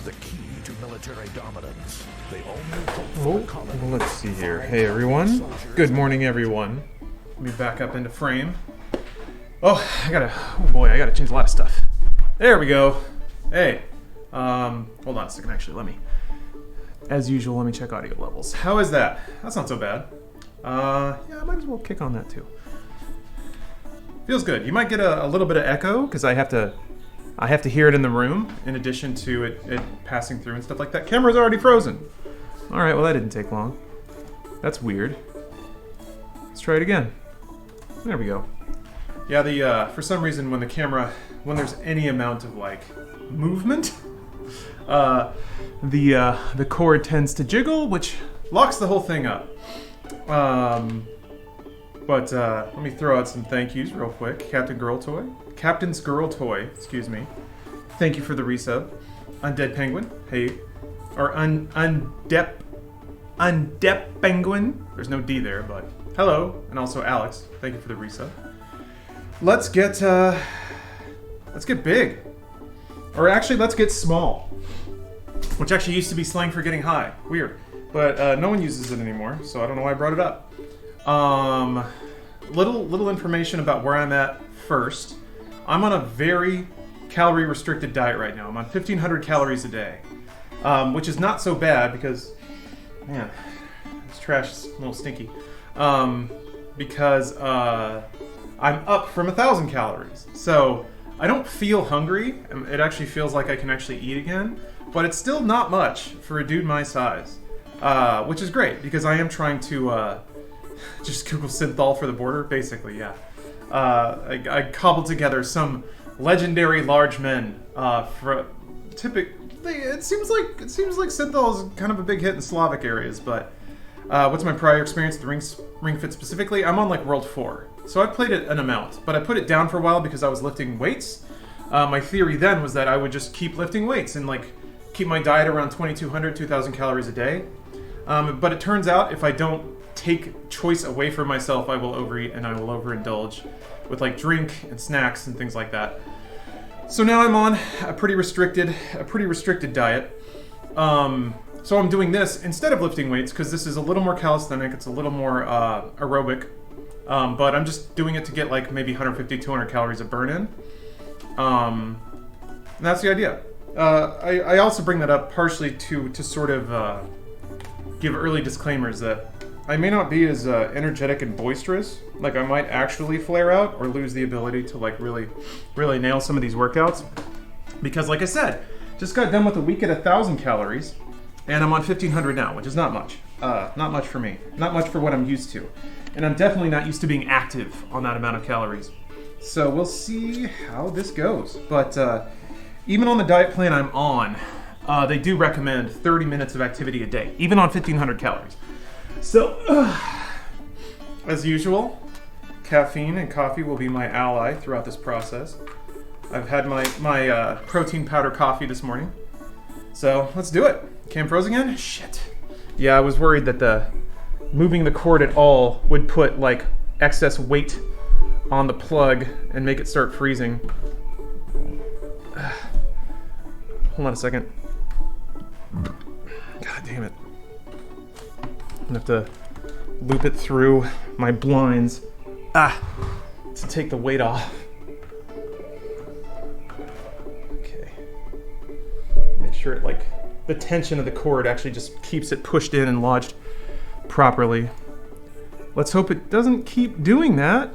The key to military dominance. They only hope for the colony. Well, let's see here. Hey everyone. Good morning, everyone. Let me back up into frame. Oh boy, I gotta change a lot of stuff. There we go. Hey. Hold on a second, actually, let me. As usual, let me check audio levels. How is that? That's not so bad. Yeah, I might as well kick on that too. Feels good. You might get a little bit of echo, because I have to hear it in the room, in addition to it passing through and stuff like that. Camera's already frozen. Alright, well that didn't take long. That's weird. Let's try it again. There we go. Yeah, for some reason when there's any amount of like movement, the cord tends to jiggle, which locks the whole thing up. But let me throw out some thank yous real quick. Captain's Girl Toy, excuse me. Thank you for the resub. Undead Penguin, hey. Or Undep Penguin. There's no D there, but hello. And also Alex, thank you for the resub. Let's get big. Or actually, let's get small. Which actually used to be slang for getting high. Weird. But no one uses it anymore, so I don't know why I brought it up. Little information about where I'm at first. I'm on a very calorie restricted diet right now. I'm on 1,500 calories a day, which is not so bad because, man, this trash is a little stinky. Because I'm up from 1,000 calories, so I don't feel hungry. It actually feels like I can actually eat again, but it's still not much for a dude my size, which is great because I am trying to just Google synthol for the border, basically. Yeah, I cobbled together some legendary large men. It seems like synthol is kind of a big hit in Slavic areas, but what's my prior experience? The Ring Fit specifically, I'm on like World 4, so I played it an amount, but I put it down for a while because I was lifting weights. My theory then was that I would just keep lifting weights and like keep my diet around 2,200, 2,000 calories a day. But it turns out if I don't take choice away from myself, I will overeat and I will overindulge with like drink and snacks and things like that. So now I'm on a pretty restricted diet. So I'm doing this instead of lifting weights because this is a little more calisthenic, it's a little more aerobic, but I'm just doing it to get like maybe 150, 200 calories of burn in. And that's the idea. I also bring that up partially to sort of give early disclaimers that I may not be as energetic and boisterous. Like I might actually flare out or lose the ability to like really nail some of these workouts. Because like I said, just got done with a week at 1,000 calories and I'm on 1,500 now, which is not much. Not much for me. Not much for what I'm used to. And I'm definitely not used to being active on that amount of calories. So we'll see how this goes. But even on the diet plan I'm on, they do recommend 30 minutes of activity a day, even on 1,500 calories. So, as usual, caffeine and coffee will be my ally throughout this process. I've had my protein powder coffee this morning. So, let's do it. Cam froze again? Shit. Yeah, I was worried that moving the cord at all would put, like, excess weight on the plug and make it start freezing. Hold on a second. God damn it. I'm gonna have to loop it through my blinds to take the weight off. Okay. Make sure the tension of the cord actually just keeps it pushed in and lodged properly. Let's hope it doesn't keep doing that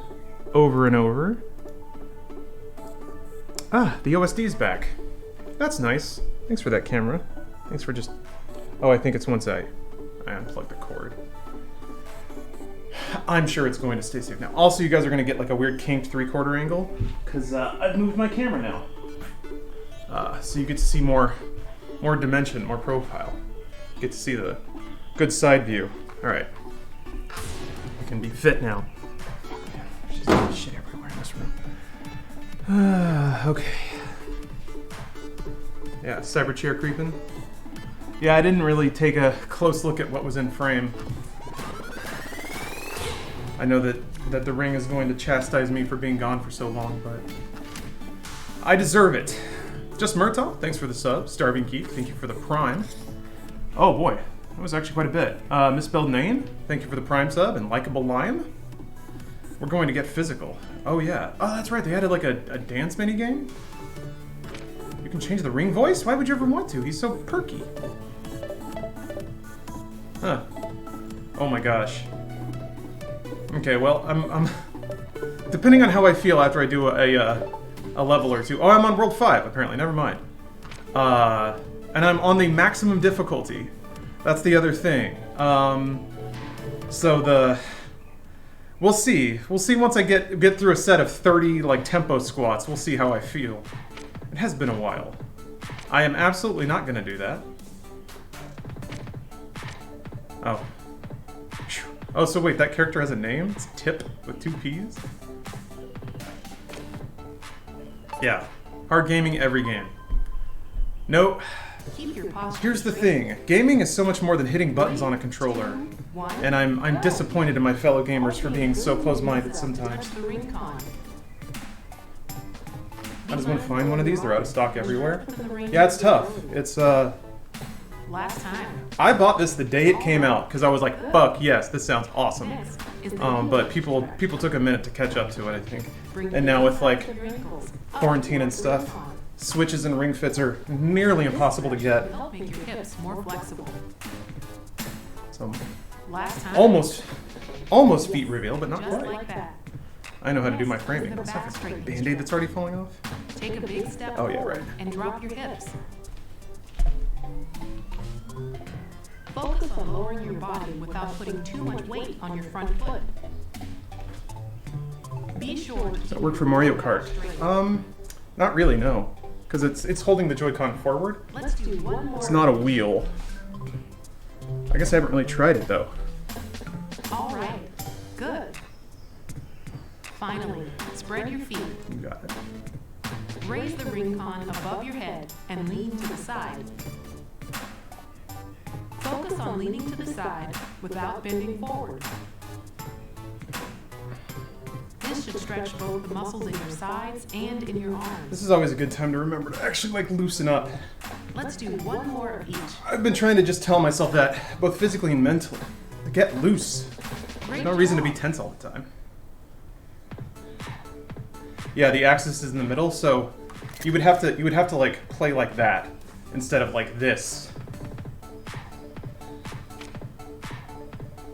over and over. The OSD's back. That's nice. Thanks for that, camera. Thanks for just... Oh, I think it's once I unplug the cord. I'm sure it's going to stay safe now. Also, you guys are going to get like a weird kinked 3/4 angle because I've moved my camera now. So you get to see more dimension, more profile. You get to see the good side view. All right. I can be fit now. There's just shit everywhere in this room. Okay. Yeah, cyber chair creeping. Yeah, I didn't really take a close look at what was in frame. I know that the ring is going to chastise me for being gone for so long, but I deserve it. Just Murtaugh, thanks for the sub. Starving Keith, thank you for the prime. Oh boy, that was actually quite a bit. Misspelled name, thank you for the prime sub. And Likeable Lime. We're going to get physical. Oh yeah. Oh, that's right, they added like a dance mini game. You can change the ring voice? Why would you ever want to? He's so perky. Huh. Oh my gosh. Okay, well, I'm depending on how I feel after I do a level or two. Oh, I'm on World 5, apparently. Never mind. And I'm on the maximum difficulty. That's the other thing. We'll see. We'll see once I get through a set of 30, like, tempo squats. We'll see how I feel. It has been a while. I am absolutely not gonna do that. Oh. Oh, so wait, that character has a name? It's Tip with 2 P's? Yeah. Hard gaming every game. No. Here's the thing. Gaming is so much more than hitting buttons on a controller. And I'm disappointed in my fellow gamers for being so close-minded sometimes. How does one find one of these? They're out of stock everywhere. Yeah, it's tough. It's, Last time. I bought this the day it came out, because I was like, fuck yes, this sounds awesome. But people took a minute to catch up to it, I think. And now with, like, quarantine and stuff, switches and ring fits are nearly impossible to get. Make your hips more flexible. So, Last time. almost feet reveal, but not Just quite. like that. I know how to do my framing. What's that? A Band-Aid that's already falling off? Take a big step Oh, yeah, forward right. and drop your hips. Focus on lowering your body without putting too much weight on your front foot. Be sure to Does that work for Mario Kart? Not really, no. Because it's holding the Joy-Con forward. Let's do one more. It's not a wheel. I guess I haven't really tried it, though. All right. Good. Finally, spread your feet. You got it. Raise the ring con above your head and lean to the side. Focus on leaning to the side without bending forward. This should stretch both the muscles in your sides and in your arms. This is always a good time to remember to actually, like, loosen up. Let's do one more of each. I've been trying to just tell myself that, both physically and mentally. To get loose. There's no reason to be tense all the time. Yeah, the axis is in the middle, so you would have to like play like that instead of like this.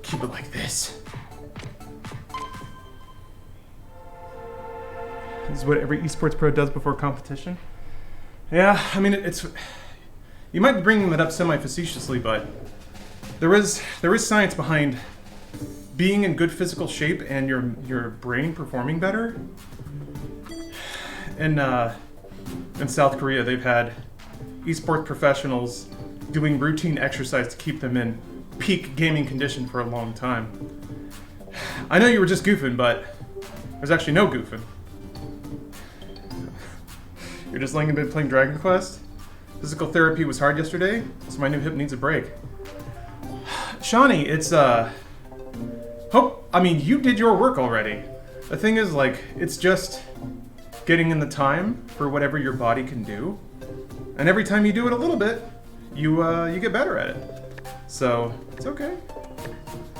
Keep it like this. This is what every esports pro does before competition. Yeah, I mean it's. You might be bringing that up semi-facetiously, but there is science behind being in good physical shape and your brain performing better. In South Korea, they've had esports professionals doing routine exercise to keep them in peak gaming condition for a long time. I know you were just goofing, but there's actually no goofing. You're just laying in bed playing Dragon Quest? Physical therapy was hard yesterday, so my new hip needs a break. Shawnee, it's, I mean, you did your work already. The thing is, like, it's just getting in the time for whatever your body can do. And every time you do it a little bit, you get better at it. So, it's okay.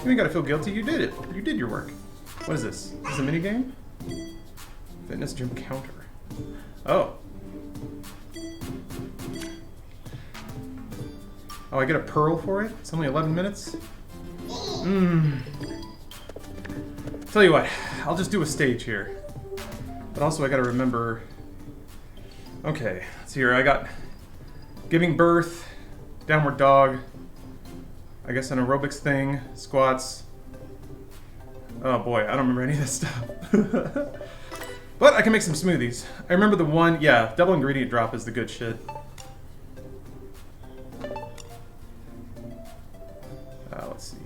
You ain't gotta feel guilty, you did it. You did your work. What is this? Is this a minigame? Fitness gym counter. Oh. Oh, I get a pearl for it? It's only 11 minutes? Tell you what, I'll just do a stage here. But also I gotta remember... Okay, let's see here. I got giving birth, downward dog, I guess an aerobics thing, squats. Oh boy, I don't remember any of this stuff. But I can make some smoothies. I remember the one, yeah, double ingredient drop is the good shit. Let's see.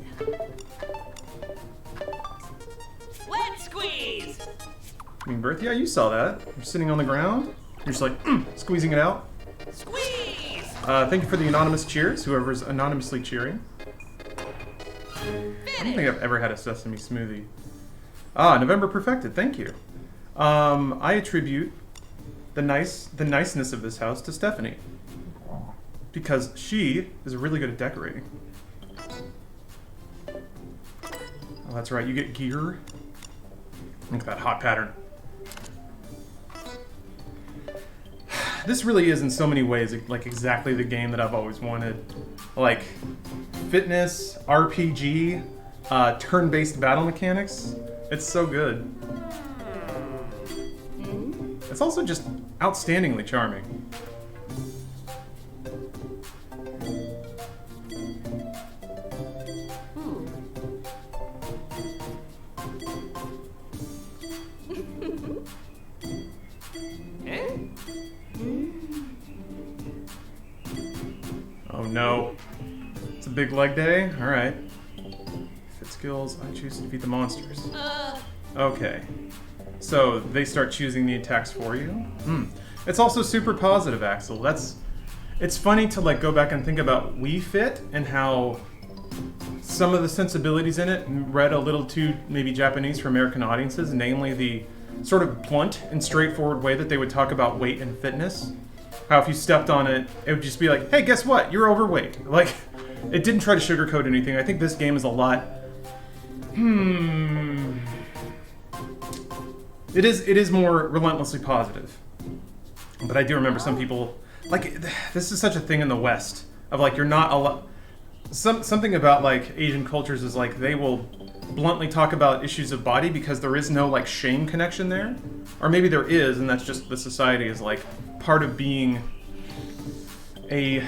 Let's squeeze! Giving birth? Yeah, you saw that. You're sitting on the ground. You're just like, squeezing it out. Squeeze! Thank you for the anonymous cheers, whoever's anonymously cheering. I don't think I've ever had a sesame smoothie. Ah, November Perfected, thank you. I attribute the niceness of this house to Stephanie. Because she is really good at decorating. Oh, that's right, you get gear. Look at that hot pattern. This really is in so many ways like exactly the game that I've always wanted. Like fitness, RPG, turn-based battle mechanics. It's so good. It's also just outstandingly charming. Oh no. It's a big leg day? Alright. Fit skills, I choose to defeat the monsters. Okay. So they start choosing the attacks for you? It's also super positive, Axel. It's funny to like go back and think about Wii Fit and how some of the sensibilities in it read a little too maybe Japanese for American audiences, namely the sort of blunt and straightforward way that they would talk about weight and fitness. How if you stepped on it, it would just be like, hey, guess what? You're overweight. Like, it didn't try to sugarcoat anything. I think this game is a lot... It is more relentlessly positive. But I do remember some people... Like, this is such a thing in the West. Of, like, you're not allowed... Something about, like, Asian cultures is, like, they will bluntly talk about issues of body because there is no, like, shame connection there. Or maybe there is, and that's just the society is, like, part of being a...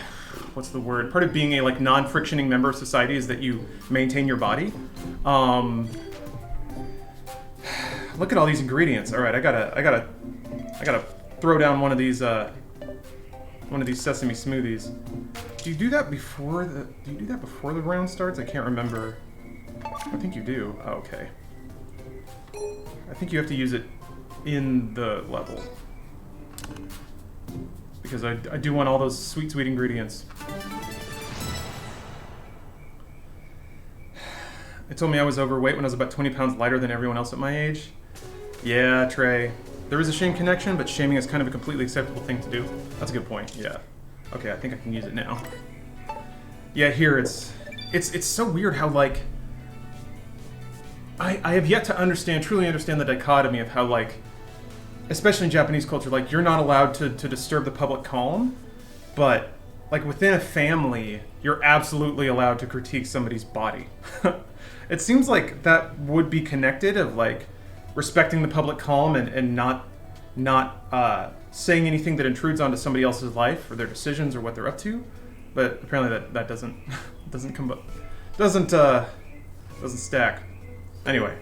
What's the word? Part of being a, like, non-frictioning member of society is that you maintain your body. Look at all these ingredients. All right, I gotta throw down one of these sesame smoothies. Do you do that before the round starts? I can't remember. I think you do. Oh, okay. I think you have to use it in the level. Because I do want all those sweet ingredients. It told me I was overweight when I was about 20 pounds lighter than everyone else at my age. Yeah, Trey. There is a shame connection, but shaming is kind of a completely acceptable thing to do. That's a good point, yeah. Okay, I think I can use it now. Yeah, here it's so weird how, like... I have yet to truly understand the dichotomy of how, like, especially in Japanese culture, like, you're not allowed to disturb the public calm, but, like, within a family, you're absolutely allowed to critique somebody's body. It seems like that would be connected of, like, respecting the public calm and not saying anything that intrudes onto somebody else's life or their decisions or what they're up to. But apparently that doesn't stack. Anyway,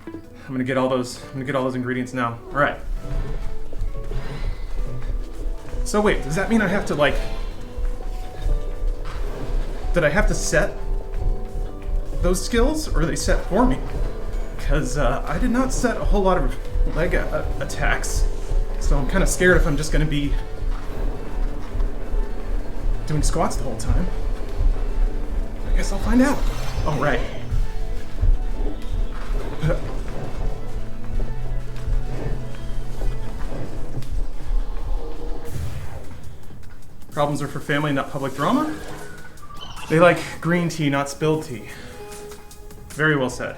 I'm gonna get all those ingredients now. All right. So wait, does that mean I have to like? Did I have to set those skills, or are they set for me? Because I did not set a whole lot of leg attacks, so I'm kind of scared if I'm just gonna be doing squats the whole time. I guess I'll find out. Oh, right. Problems are for family, not public drama. They like green tea, not spilled tea. Very well said.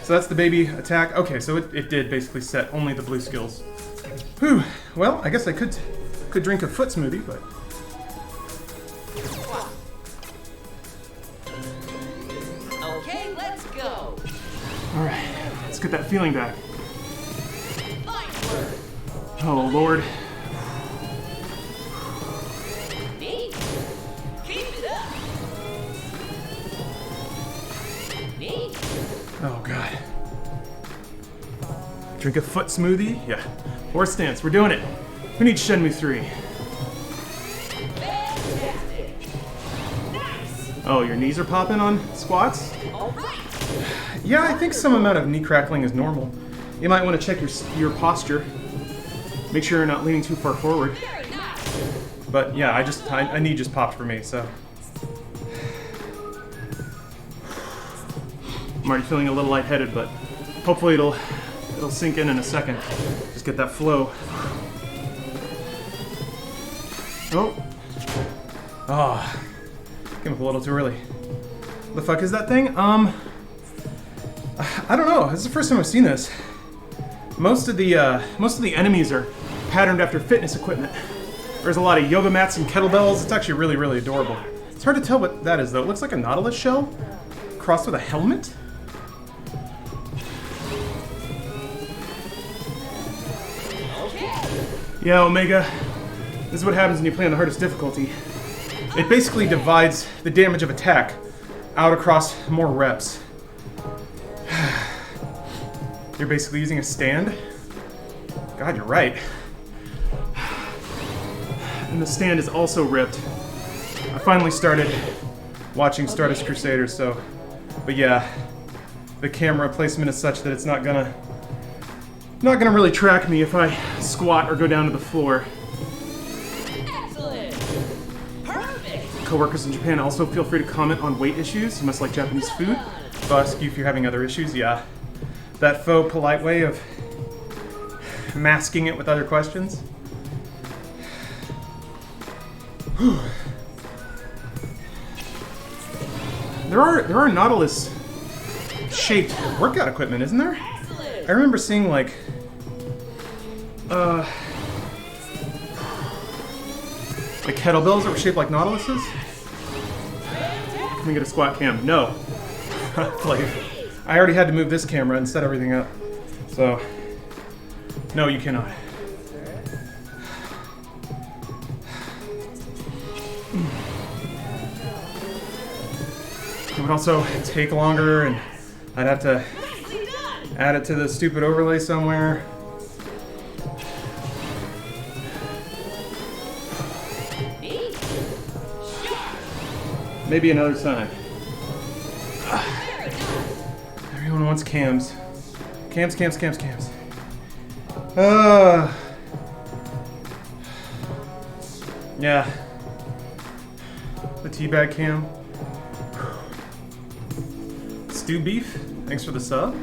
So that's the baby attack. Okay, so it did basically set only the blue skills. Whew. Well, I guess I could drink a foot smoothie, but... Okay, let's go. All right, let's get that feeling back. Oh, Lord. Neat. Keep it up. Neat. Oh, God. Drink a foot smoothie? Yeah. Horse stance, we're doing it. Who needs Shenmue 3? Fantastic. Nice. Oh, your knees are popping on squats? All right. Yeah, I think some amount of knee crackling is normal. You might want to check your posture. Make sure you're not leaning too far forward. Very nice. But yeah, a knee just popped for me, so. I'm already feeling a little lightheaded, but hopefully it'll sink in a second. Just get that flow. Oh. Oh. Came up a little too early. The fuck is that thing? I don't know. This is the first time I've seen this. Most of the enemies are patterned after fitness equipment. There's a lot of yoga mats and kettlebells. It's actually really, really adorable. It's hard to tell what that is, though. It looks like a nautilus shell crossed with a helmet. Yeah, Omega. This is what happens when you play on the hardest difficulty. It basically divides the damage of attack out across more reps. You're basically using a stand? God, you're right. And the stand is also ripped. I finally started watching Stardust Crusaders, so... But yeah, the camera placement is such that it's not gonna really track me if I squat or go down to the floor. Excellent. Perfect. Coworkers in Japan also feel free to comment on weight issues. You must like Japanese food. They'll ask you if you're having other issues. Yeah. That faux polite way of masking it with other questions. There are Nautilus shaped workout equipment, isn't there? Excellent. I remember seeing like kettlebells that were shaped like Nautiluses. Let me get a squat cam. No. Like, I already had to move this camera and set everything up. So, no, you cannot. It would also take longer, and I'd have to Nicely done. add it to the stupid overlay somewhere. Neat. Sharp. Maybe another time. Very nice. Everyone wants cams. Cams. Yeah. The teabag cam. Stew beef. Thanks for the sub.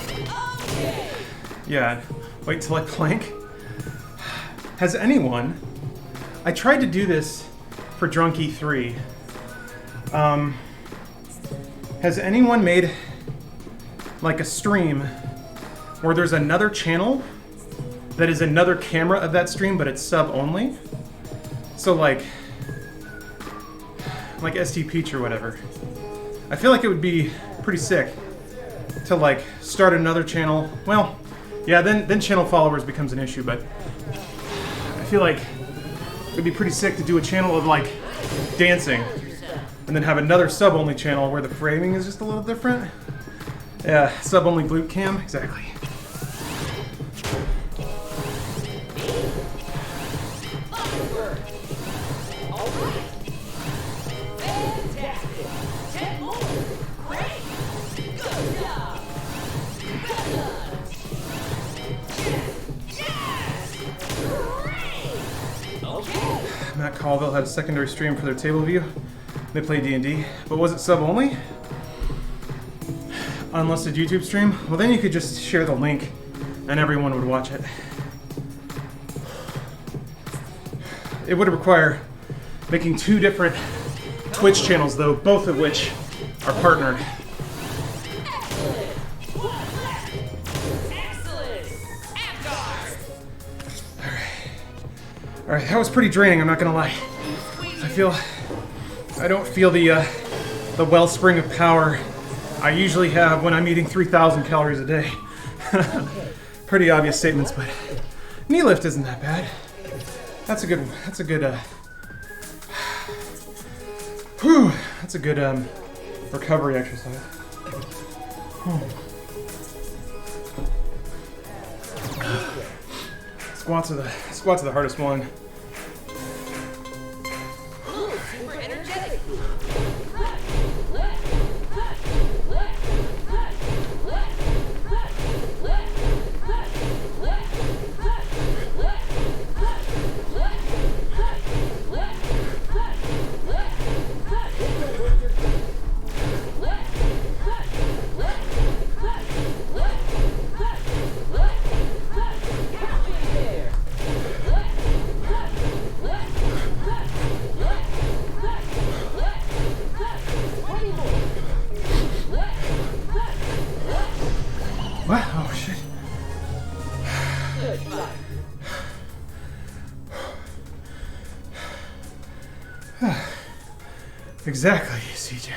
Okay. Yeah. Wait till I plank. Has anyone... I tried to do this for Drunk E3. Has anyone made like a stream where there's another channel that is another camera of that stream, but it's sub only? So like ST Peach or whatever. I feel like it would be pretty sick to like start another channel. Well, yeah, then channel followers becomes an issue, but I feel like it'd be pretty sick to do a channel of like dancing and then have another sub-only channel where the framing is just a little different. Yeah, sub-only glute cam, exactly. Upward. All right. Fantastic. 10 more. Great. Good job. Well done. Yes. Great. Okay. Matt Colville had a secondary stream for their table view. They play D&D, but was it sub-only? Unlisted YouTube stream? Well, then you could just share the link and everyone would watch it. It would require making 2 different Twitch channels, though, both of which are partnered. Excellent. One left. Excellent. Afgard. Alright, that was pretty draining, I'm not gonna lie. I don't feel the wellspring of power I usually have when I'm eating 3,000 calories a day. Pretty obvious statements, but knee lift isn't that bad. That's a good recovery exercise. Squats are the hardest one. Ooh, super energetic. Good fight. Exactly, CJ.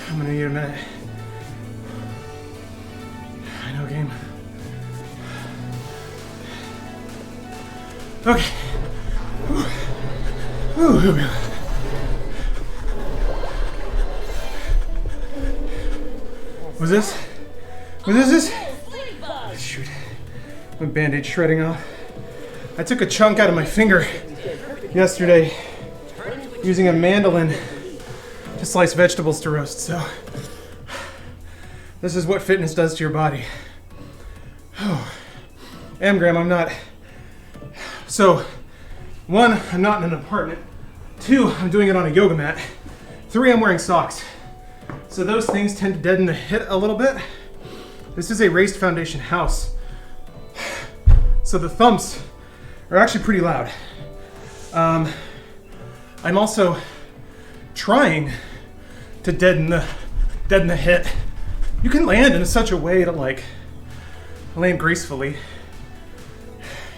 I'm gonna need a minute. I know, game. Okay. Ooh. Was this? Shoot. My band-aid shredding off. I took a chunk out of my finger yesterday using a mandolin to slice vegetables to roast, so this is what fitness does to your body. Oh. Graham, I'm not. So, 1, I'm not in an apartment. 2, I'm doing it on a yoga mat. 3, I'm wearing socks. So those things tend to deaden the hit a little bit. This is a raised foundation house. So the thumps are actually pretty loud. I'm also trying to deaden the hit. You can land in such a way to like land gracefully.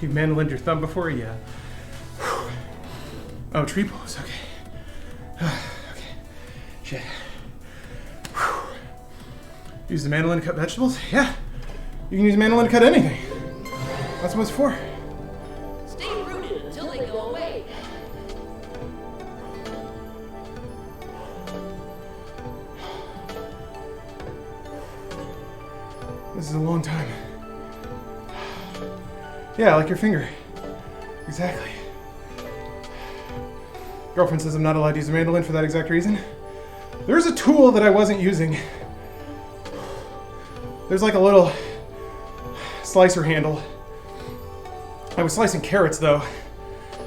You've mandolined your thumb before? Yeah. Oh, tree pose, okay. Okay, shit. Use the mandolin to cut vegetables? Yeah. You can use mandolin to cut anything. That's what it's for. Stay rooted until they go away. This is a long time. Yeah, like your finger. Exactly. Girlfriend says I'm not allowed to use a mandolin for that exact reason. There's a tool that I wasn't using. There's like a little slicer handle. I was slicing carrots though,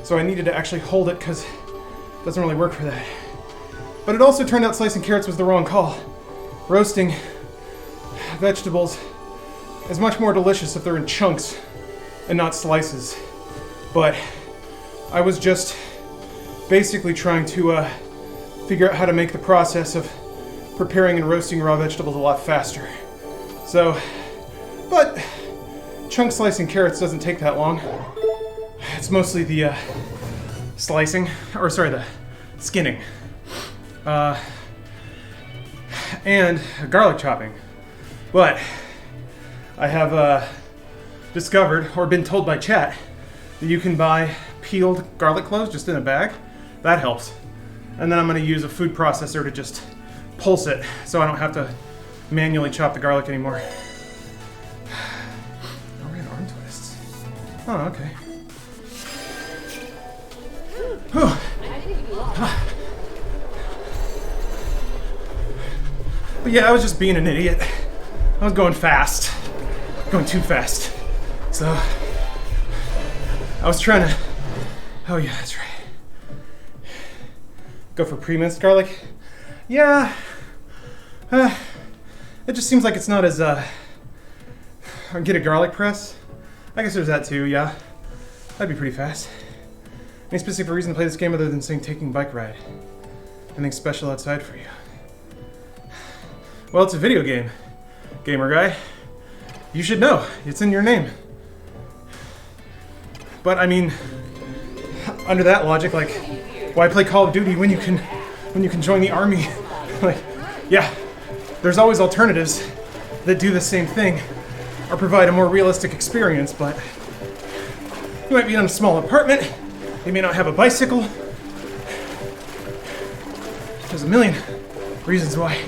so I needed to actually hold it because it doesn't really work for that. But it also turned out slicing carrots was the wrong call. Roasting vegetables is much more delicious if they're in chunks and not slices. But I was just basically trying to figure out how to make the process of preparing and roasting raw vegetables a lot faster. So, but chunk slicing carrots doesn't take that long. It's mostly the the skinning. And garlic chopping. But I have discovered, or been told by chat, that you can buy peeled garlic cloves just in a bag. That helps. And then I'm going to use a food processor to just pulse it so I don't have to manually chop the garlic anymore. Overhand arm twists. Oh, okay. Whew. But yeah, I was just being an idiot. I was going fast. Going too fast. So, I was trying to... Oh yeah, that's right. Go for pre-minced garlic? Yeah. It just seems like it's not as, get a garlic press? I guess there's that too, yeah. That'd be pretty fast. Any specific reason to play this game other than saying taking bike ride? Anything special outside for you? Well, it's a video game, gamer guy. You should know. It's in your name. But I mean, under that logic, like, why play Call of Duty when you can join the army? Like, yeah, there's always alternatives that do the same thing or provide a more realistic experience, but you might be in a small apartment, you may not have a bicycle. There's a million reasons why.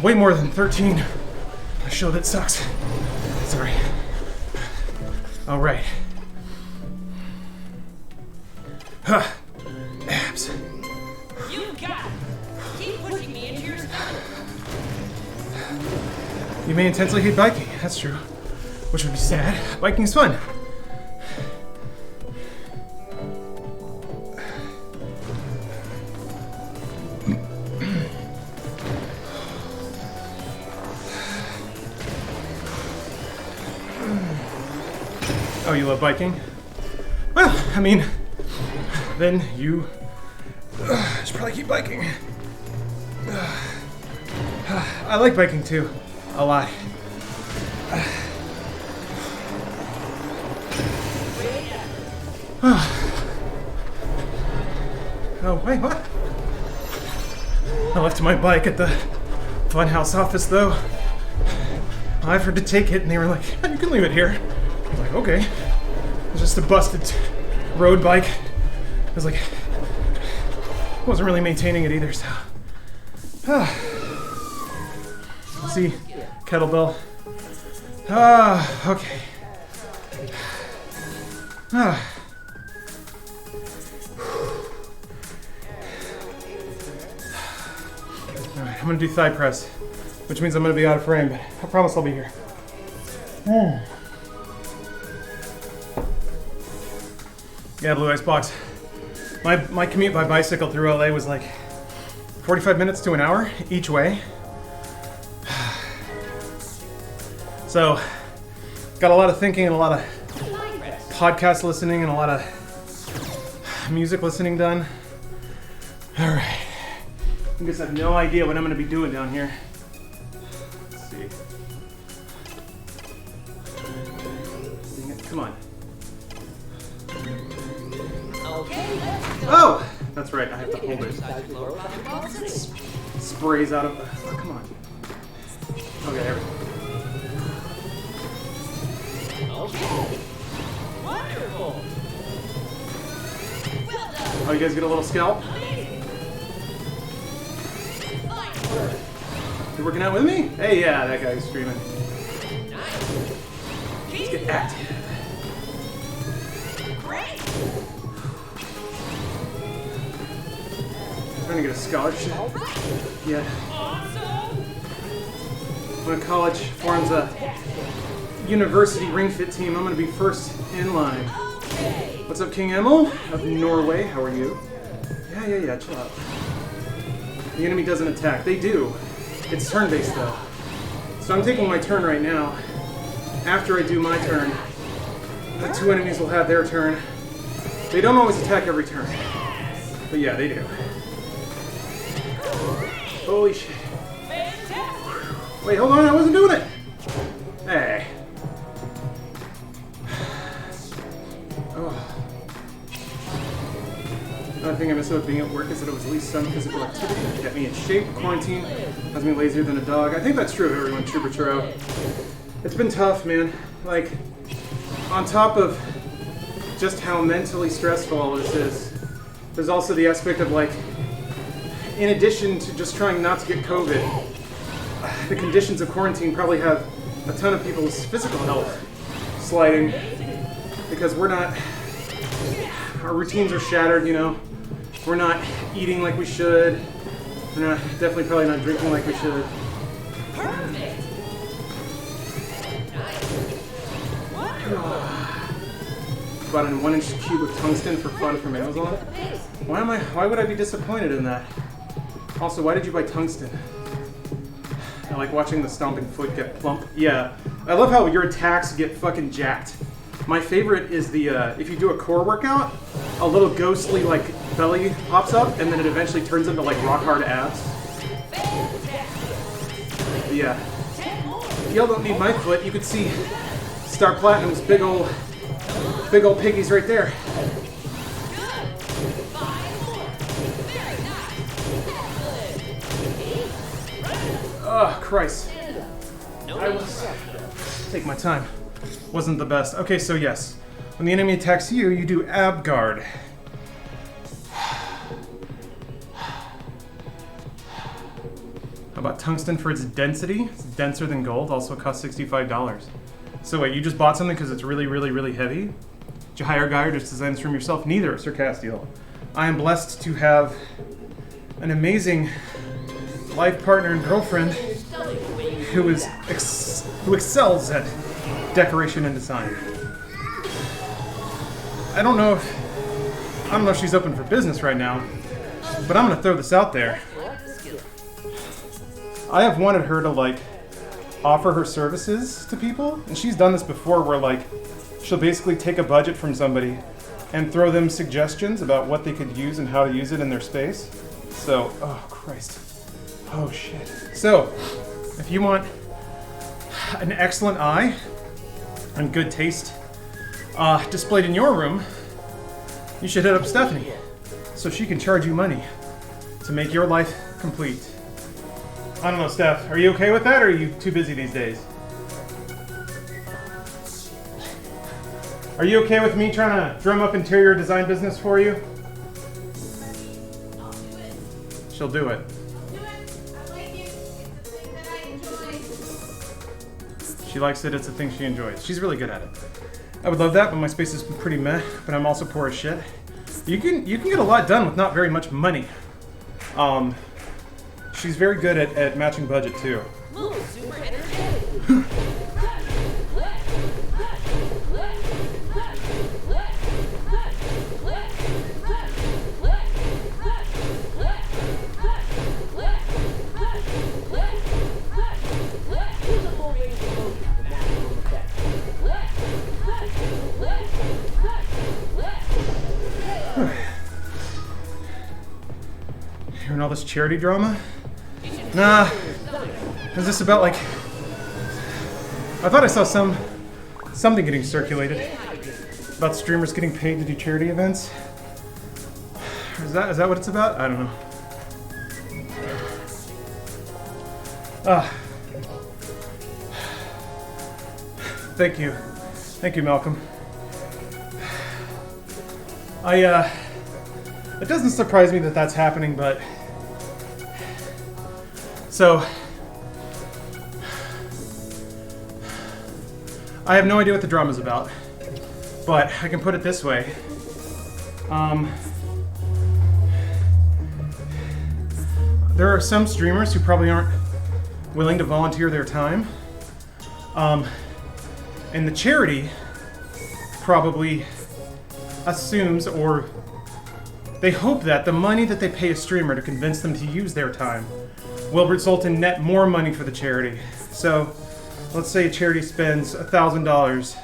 Way more than 13. A show that sucks. Sorry. All right. Huh. Abs. You got it. Keep pushing me into your stomach. You may intensely hate biking. That's true. Which would be sad. Biking is fun. Oh, you love biking? Well, I mean, then you I should probably keep biking. I like biking too, a lot. Oh, wait, what? I left my bike at the Funhouse office, though. I offered to take it, and they were like, "You can leave it here." I was like, "Okay." It was just a busted road bike. I was like, I wasn't really maintaining it either, so. See, kettlebell. Okay. Alright, I'm gonna do thigh press, which means I'm gonna be out of frame, but I promise I'll be here. Yeah, Blue Ice Box. My commute by bicycle through LA was like 45 minutes to an hour each way. So, got a lot of thinking and a lot of podcast listening and a lot of music listening done. Alright. I guess I have no idea what I'm going to be doing down here. Let's see. Come on. Oh! That's right, I have to hold it. Sprays out of... Oh, come on. Okay, there we go. Wonderful. Well done. Oh, you guys get a little scalp? You working out with me? Hey, yeah, that guy's streaming. Let's get active. Great. Trying to get a scholarship. Yeah. Awesome. When college forms a university ring fit team, I'm going to be first in line. Okay. What's up, King Emil of Norway? How are you? Yeah, chill out. The enemy doesn't attack. They do. It's turn-based, though. So I'm taking my turn right now. After I do my turn, the two enemies will have their turn. They don't always attack every turn. But yeah, they do. Holy shit. Fantastic. Wait, hold on, I wasn't doing it! Hey. Oh. Another thing I miss about being at work is that it was at least some physical activity that kept me in shape. Quarantine has me lazier than a dog. I think that's true of everyone, Trooper Churro. It's been tough, man. Like, on top of just how mentally stressful all this is, there's also the aspect of, like, in addition to just trying not to get COVID, the conditions of quarantine probably have a ton of people's physical health sliding because we're not, our routines are shattered, you know. We're not eating like we should. We're not, definitely probably not drinking like we should. Perfect. Bought a 1-inch cube of tungsten for fun from Amazon. Why would I be disappointed in that? Also, why did you buy tungsten? I like watching the stomping foot get plump. Yeah, I love how your attacks get fucking jacked. My favorite is the, if you do a core workout, a little ghostly, like, belly pops up, and then it eventually turns into, like, rock-hard abs. Yeah. If y'all don't need my foot, you could see Star Platinum's big old piggies right there. Oh, Christ. I was... Take my time. Wasn't the best. Okay, so yes. When the enemy attacks you, you do ab guard. How about tungsten for its density? It's denser than gold, also costs $65. So wait, you just bought something because it's really, really, really heavy? Did you hire a guy or just design this from yourself? Neither, Sir Castiel. I am blessed to have an amazing life partner and girlfriend who excels at decoration and design. I don't know if she's open for business right now, but I'm gonna throw this out there. I have wanted her to, like, offer her services to people, and she's done this before where, like, she'll basically take a budget from somebody and throw them suggestions about what they could use and how to use it in their space. So, oh Christ. Oh shit. So, if you want an excellent eye and good taste displayed in your room, you should hit up Stephanie so she can charge you money to make your life complete. I don't know, Steph, are you okay with that, or are you too busy these days? Are you okay with me trying to drum up interior design business for you? I'll do it. She'll do it. Do it. I like it. It's a thing that I enjoy. She likes it, it's a thing she enjoys. She's really good at it. I would love that, but my space is pretty meh, but I'm also poor as shit. You can get a lot done with not very much money. She's very good at matching budget too. Move, super energetic. Hearing all this charity drama? Nah. Is this about like... I thought I saw something getting circulated about streamers getting paid to do charity events. Is that what it's about? I don't know. Thank you, Malcolm. It doesn't surprise me that that's happening, but so I have no idea what the drama's about, but I can put it this way. There are some streamers who probably aren't willing to volunteer their time. And the charity probably assumes, or they hope that the money that they pay a streamer to convince them to use their time will result in net more money for the charity. So, let's say a charity spends $1,000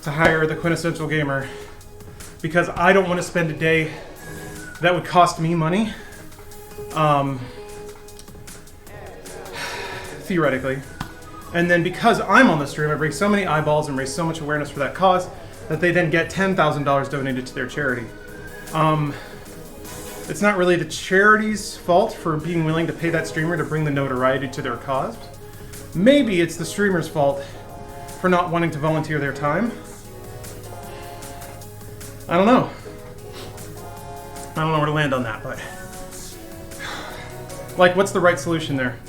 to hire the quintessential gamer because I don't want to spend a day that would cost me money. Theoretically. And then because I'm on the stream, I bring so many eyeballs and raise so much awareness for that cause that they then get $10,000 donated to their charity. It's not really the charity's fault for being willing to pay that streamer to bring the notoriety to their cause. Maybe it's the streamer's fault for not wanting to volunteer their time. I don't know. I don't know where to land on that, but... Like, what's the right solution there?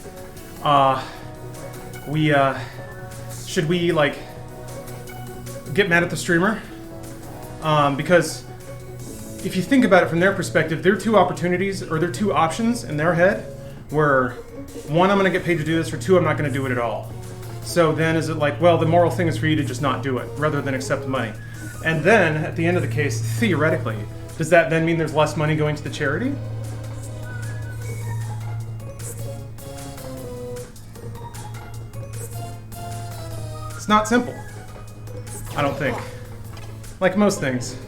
Should we, like, get mad at the streamer? Because if you think about it from their perspective, there are two opportunities, or there are two options in their head, where one, I'm gonna get paid to do this, or two, I'm not gonna do it at all. So then is it like, well, the moral thing is for you to just not do it, rather than accept the money. And then, at the end of the case, theoretically, does that then mean there's less money going to the charity? It's not simple. I don't think. Like most things.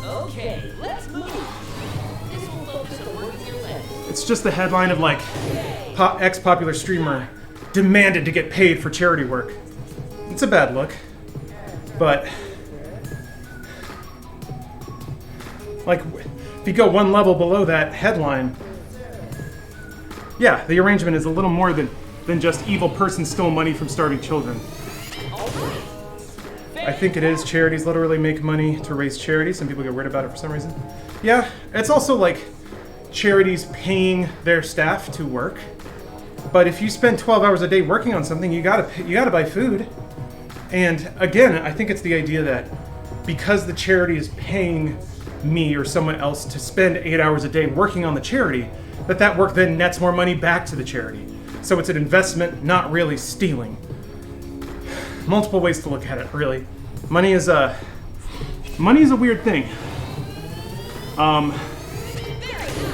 Okay, let's move. This will focus on working your legs. It's just the headline of like, ex-popular streamer demanded to get paid for charity work. It's a bad look. But, like, if you go one level below that headline, yeah, the arrangement is a little more than just evil person stole money from starving children. I think it is. Charities literally make money to raise charity. Some people get weird about it for some reason. Yeah, it's also like charities paying their staff to work. But if you spend 12 hours a day working on something, you gotta buy food. And again, I think it's the idea that because the charity is paying me or someone else to spend 8 hours a day working on the charity, that work then nets more money back to the charity. So it's an investment, not really stealing. Multiple ways to look at it, really. Money is a weird thing.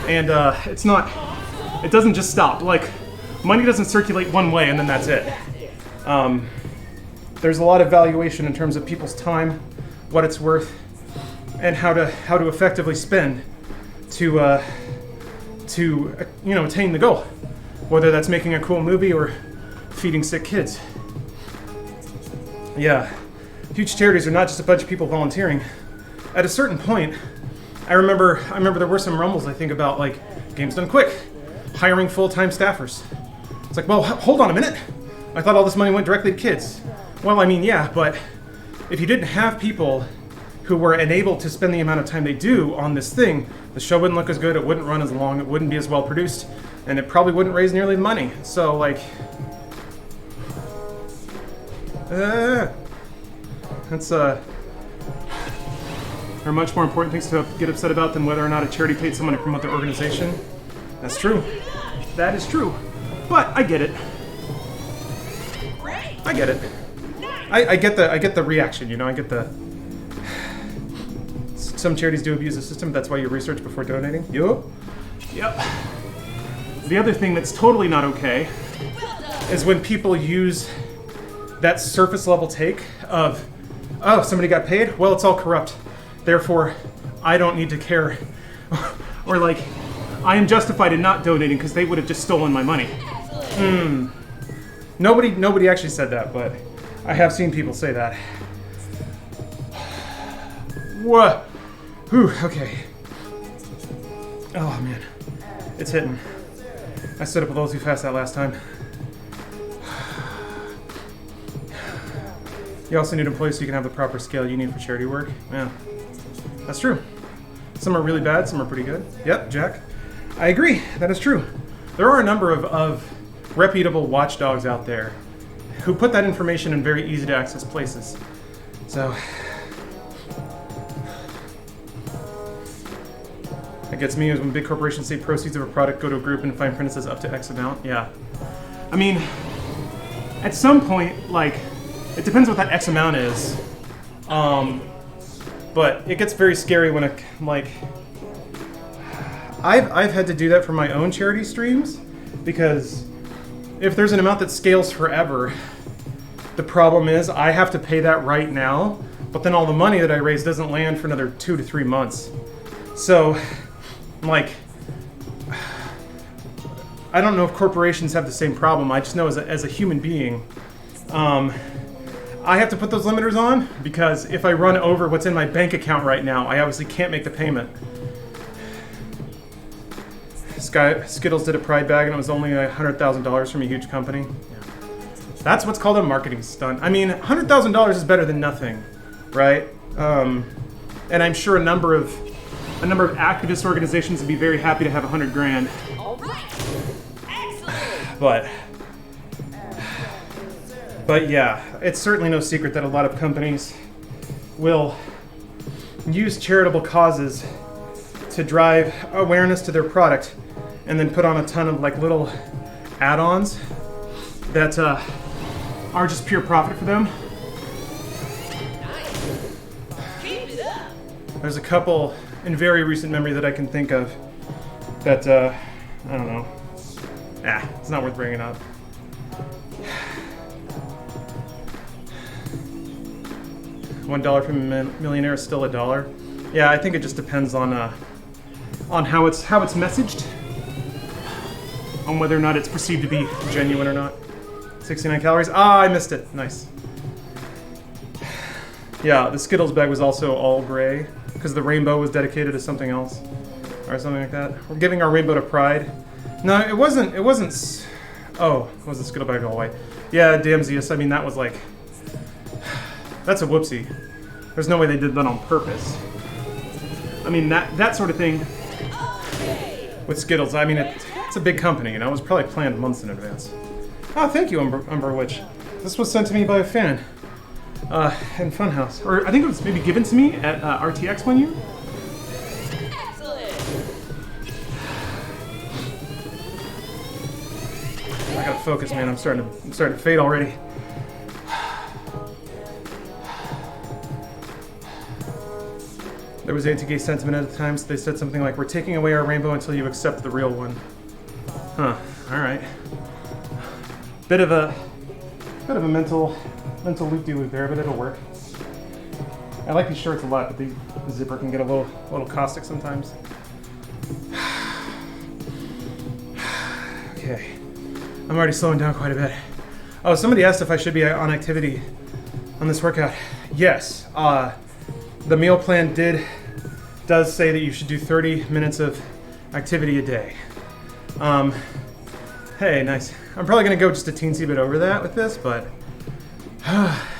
It's not, it doesn't just stop. Like, money doesn't circulate one way and then that's it. There's a lot of valuation in terms of people's time, what it's worth, and how to effectively spend to attain the goal, whether that's making a cool movie or feeding sick kids. Yeah, huge charities are not just a bunch of people volunteering. At a certain point, I remember there were some rumbles, I think, about like Games Done Quick hiring full-time staffers. It's like, well, hold on a minute. I thought all this money went directly to kids. Well, I mean, yeah, but if you didn't have people who were enabled to spend the amount of time they do on this thing, the show wouldn't look as good, it wouldn't run as long, it wouldn't be as well produced, and it probably wouldn't raise nearly the money. So, like, that's, there are much more important things to get upset about than whether or not a charity paid someone to promote their organization. That's true. That is true. But I get it. I get it. I get the reaction, you know, I get the... Some charities do abuse the system, that's why you research before donating. Yep. The other thing that's totally not okay is when people use that surface level take of, oh, somebody got paid? Well, it's all corrupt. Therefore, I don't need to care. Or like, I am justified in not donating because they would have just stolen my money. Nobody actually said that, but I have seen people say that. What? Whew, okay. Oh man, it's hitting. I stood up a little too fast that last time. You also need employees so you can have the proper scale you need for charity work. Yeah, that's true. Some are really bad, some are pretty good. Yep, Jack. I agree, that is true. There are a number of reputable watchdogs out there who put that information in very easy to access places. So, what gets me is when big corporations say proceeds of a product go to a group and fine print says up to X amount. Yeah. I mean, at some point, like, it depends what that X amount is. But it gets very scary when it, like, I've had to do that for my own charity streams, because if there's an amount that scales forever, the problem is I have to pay that right now, but then all the money that I raise doesn't land for another 2 to 3 months. So, like, I don't know if corporations have the same problem. I just know as a human being, I have to put those limiters on, because if I run over what's in my bank account right now, I obviously can't make the payment. Skittles did a Pride bag and it was only $100,000 from a huge company. Yeah. That's what's called a marketing stunt. I mean, $100,000 is better than nothing, right? And I'm sure a number of activist organizations would be very happy to have $100 grand. All right. Excellent. But yeah, it's certainly no secret that a lot of companies will use charitable causes to drive awareness to their product, and then put on a ton of like little add-ons that are just pure profit for them. Nice. Keep it up. There's a couple in very recent memory that I can think of that, I don't know. It's not worth bringing up. $1 from a millionaire is still $1. Yeah, I think it just depends on how it's messaged, on whether or not it's perceived to be genuine or not. 69 calories. I missed it. Nice. Yeah, the Skittles bag was also all gray because the rainbow was dedicated to something else or something like that. We're giving our rainbow to Pride. No, it wasn't. Oh, it was the Skittle bag all white? Yeah, damn Zeus. I mean, that was like, that's a whoopsie. There's no way they did that on purpose. I mean, that sort of thing with Skittles, I mean, it's a big company, you know? It was probably planned months in advance. Oh, thank you, Umber Witch. This was sent to me by a fan in Funhouse. Or I think it was maybe given to me at RTX one year. Excellent. I gotta focus, man. I'm starting to fade already. There was anti-gay sentiment at the time, so they said something like, "We're taking away our rainbow until you accept the real one." Huh. All right. Bit of a mental loop-de-loop there, but it'll work. I like these shirts a lot, but the zipper can get a little caustic sometimes. Okay, I'm already slowing down quite a bit. Oh, somebody asked if I should be on activity on this workout. Yes, the meal plan does say that you should do 30 minutes of activity a day. Hey, nice. I'm probably gonna go just a teensy bit over that with this, but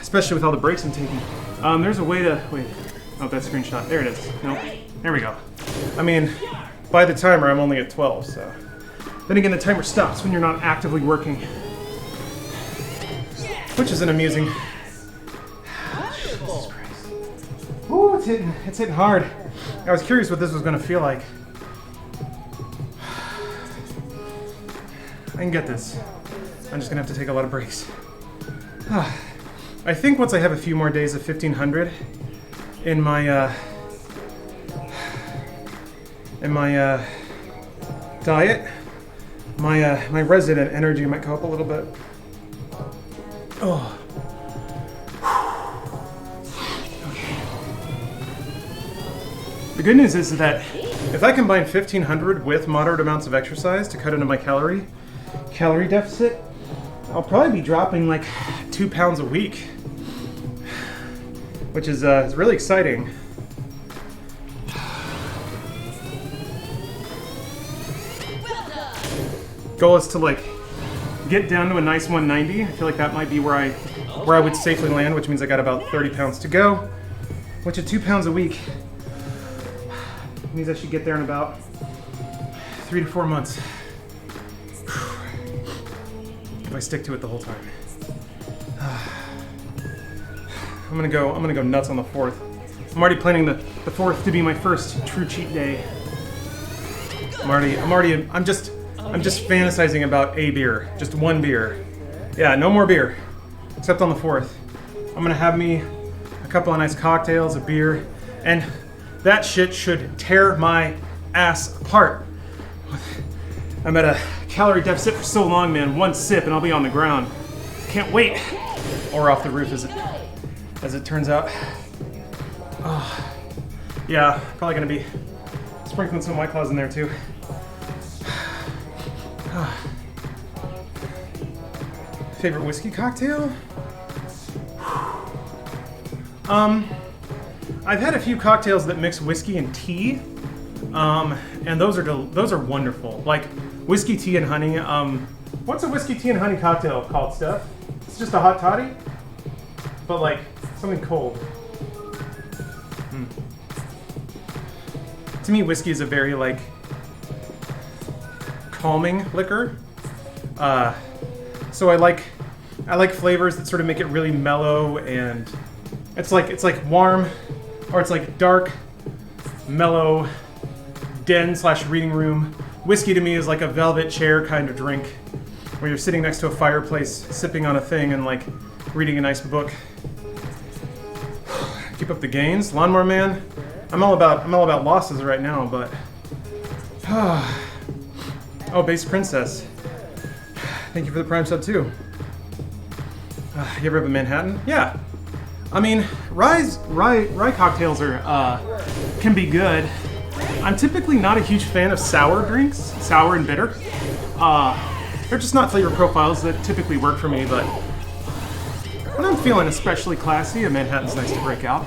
especially with all the breaks I'm taking. There's a way to, wait, oh, that screenshot, there it is. Nope, there we go. I mean, by the timer, I'm only at 12, so. Then again, the timer stops when you're not actively working, which is an amusing. Jesus Christ. Ooh, it's hitting hard. I was curious what this was gonna feel like. I can get this. I'm just gonna have to take a lot of breaks. I think once I have a few more days of 1500 in my diet, my resident energy might go up a little bit. Oh. Okay. The good news is that if I combine 1500 with moderate amounts of exercise to cut into my calorie deficit, I'll probably be dropping like 2 pounds a week, which is really exciting. Goal is to like get down to a nice 190. I feel like that might be where I would safely land, which means I got about 30 pounds to go, which at 2 pounds a week means I should get there in about 3 to 4 months. If I stick to it the whole time. I'm gonna go nuts on the 4th. I'm already planning the 4th to be my first true cheat day. I'm just fantasizing about a beer, just one beer. Yeah, no more beer, except on the 4th. I'm gonna have me a couple of nice cocktails, a beer, and that shit should tear my ass apart. I'm at a calorie deficit for so long, man. One sip and I'll be on the ground. Can't wait. Or off the roof as it turns out. Oh, yeah, probably gonna be sprinkling some White Claws in there too. Favorite whiskey cocktail? I've had a few cocktails that mix whiskey and tea, and those are wonderful. Like whiskey, tea, and honey. What's a whiskey, tea, and honey cocktail called, Steph? It's just a hot toddy, but like something cold. To me, whiskey is a very like calming liquor. So I like flavors that sort of make it really mellow, and it's like warm, or it's like dark, mellow, den/reading room. Whiskey to me is like a velvet chair kind of drink, where you're sitting next to a fireplace, sipping on a thing, and like reading a nice book. Keep up the gains, Lawnmower Man. I'm all about losses right now, but oh, Base Princess. Thank you for the Prime sub too. You ever have a Manhattan? Yeah. I mean, rye cocktails can be good. I'm typically not a huge fan of sour drinks, sour and bitter. They're just not flavor profiles that typically work for me, but when I'm feeling especially classy, a Manhattan's nice to break out.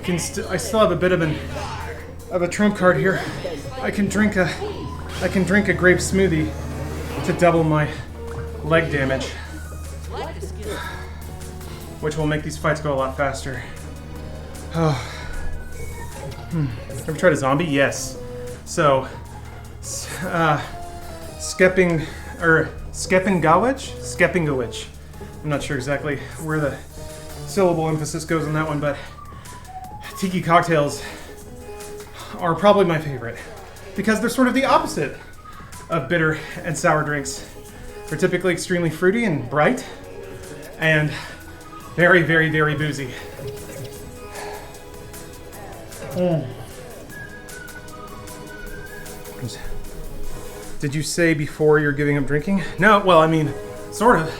I still have a bit of a trump card here. I can drink a grape smoothie to double my leg damage, which will make these fights go a lot faster. Oh. Ever tried a zombie? Yes. So, Skepingowich. I'm not sure exactly where the syllable emphasis goes on that one, but tiki cocktails are probably my favorite because they're sort of the opposite of bitter and sour drinks. They're typically extremely fruity and bright and very, very, very boozy. Did you say before you're giving up drinking? No, well, I mean, sort of.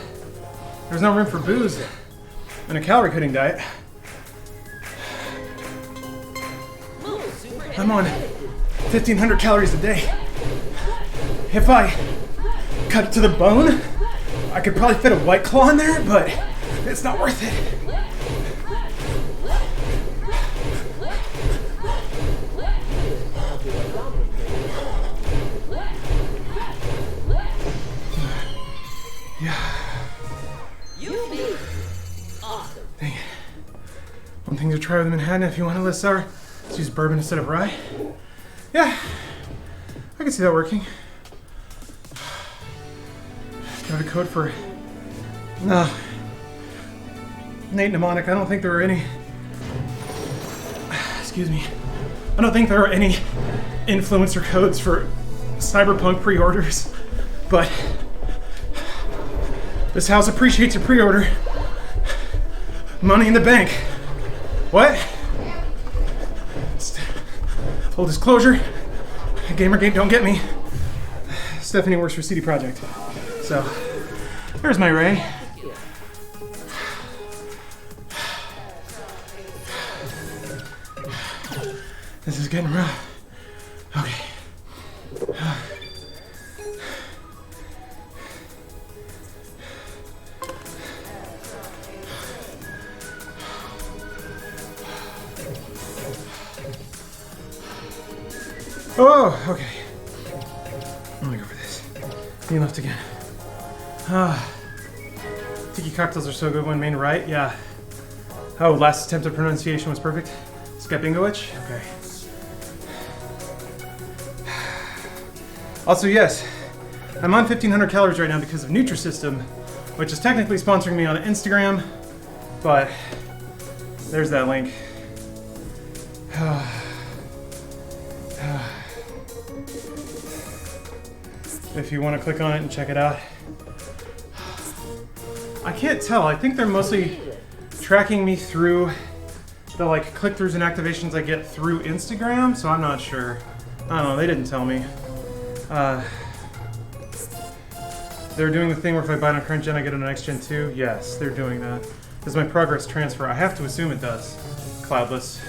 There's no room for booze in a calorie-cutting diet. I'm on 1,500 calories a day. If I cut it to the bone, I could probably fit a White Claw in there, but it's not worth it. Dang it. One thing to try with Manhattan if you want a less sour, is use bourbon instead of rye. Yeah, I can see that working. Do you have a code for... No. Nate Mnemonic, I don't think there are any... Excuse me. I don't think there are any influencer codes for Cyberpunk pre-orders, but this house appreciates your pre-order. Money in the bank. What? Full disclosure, Gamergate don't get me. Stephanie works for CD Projekt. So, there's my Ray. This is getting rough. Okay. Oh, okay. I'm gonna go for this. Knee left again. Tiki cocktails are so good when main right, yeah. Oh, last attempt at pronunciation was perfect. Skepingovich? Okay. Also, yes, I'm on 1,500 calories right now because of Nutrisystem, which is technically sponsoring me on Instagram, but there's that link. If you want to click on it and check it out. I can't tell. I think they're mostly tracking me through the like click-throughs and activations I get through Instagram, so I'm not sure. I don't know, they didn't tell me. They're doing the thing where if I buy it on current gen I get it on next gen too? Yes, they're doing that. Does my progress transfer? I have to assume it does. Cloudless.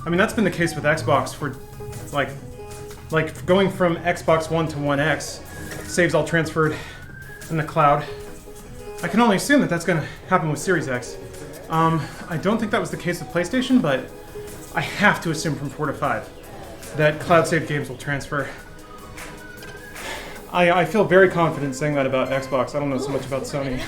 I mean, that's been the case with Xbox for like going from Xbox One to One X, saves all transferred in the cloud. I can only assume that that's going to happen with Series X. I don't think that was the case with PlayStation, but I have to assume from 4 to 5 that cloud-saved games will transfer. I feel very confident saying that about Xbox. I don't know so much about Sony.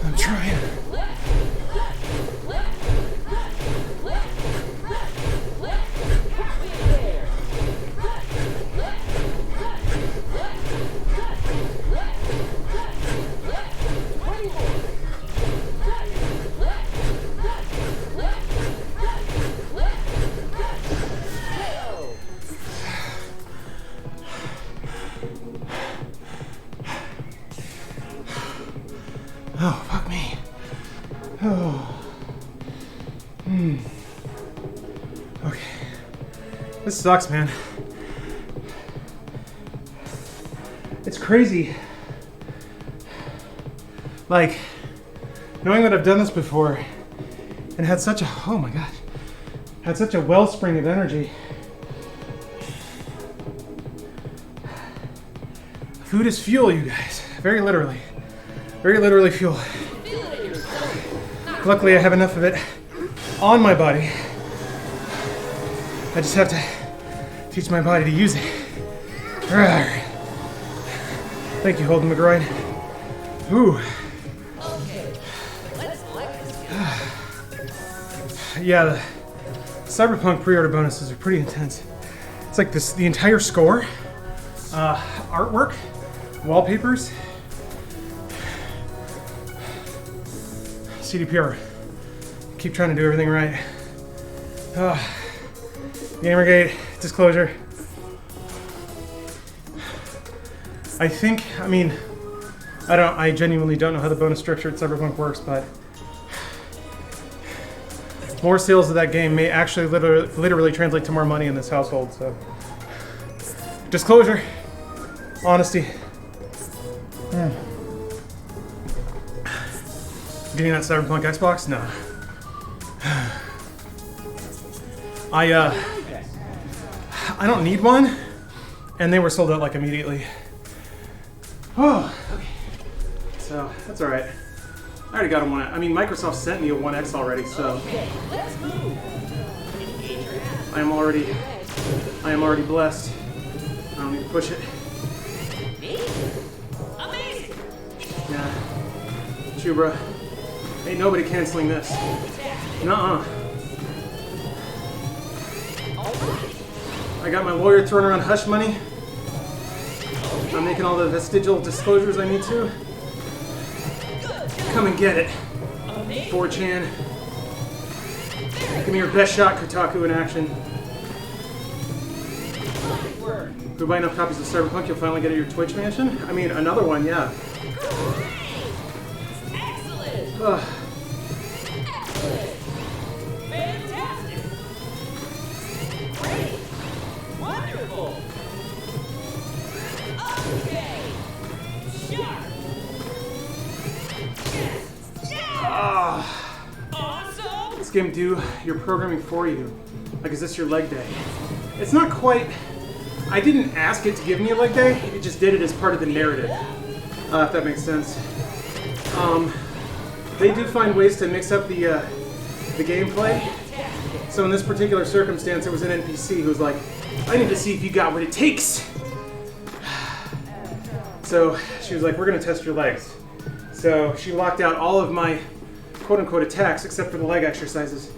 I'm trying. Oh, fuck me. Oh. Okay. This sucks, man. It's crazy. Like, knowing that I've done this before and had such a, oh my gosh, had such a wellspring of energy. Food is fuel, you guys. Very literally. Very literally fuel. Luckily, I have enough of it on my body. I just have to teach my body to use it. Rawr. Thank you, Holden McGroin. Ooh. Yeah, the Cyberpunk pre-order bonuses are pretty intense. It's like this, the entire score, artwork, wallpapers, CDPR. Keep trying to do everything right. Gamergate, disclosure. I think, I genuinely don't know how the bonus structure at Cyberpunk works, but more sales of that game may actually literally translate to more money in this household, so. Disclosure. Honesty. Getting that Cyberpunk Xbox? No. I don't need one, and they were sold out like immediately. Oh, okay. So that's all right. I already got a one. Microsoft sent me a 1X already, so I am already blessed. I don't need to push it. Amazing. Yeah. Chubra. Ain't nobody canceling this. Nuh-uh. I got my lawyer throwing around hush money. I'm making all the vestigial disclosures I need to. Come and get it. 4chan. Give me your best shot, Kotaku in action. If we buy enough copies of Cyberpunk, you'll finally get at your Twitch mansion? Another one, yeah. Excellent. Ugh. Fantastic. Great. Wonderful. Okay. Sharp. Yes. Yeah. Awesome. This game do your programming for you. Like, is this your leg day? It's not quite... I didn't ask it to give me a leg day, it just did it as part of the narrative. If that makes sense. They do find ways to mix up the gameplay. So in this particular circumstance, it was an NPC who was like, I need to see if you got what it takes. So she was like, we're gonna test your legs. So she locked out all of my quote-unquote attacks except for the leg exercises.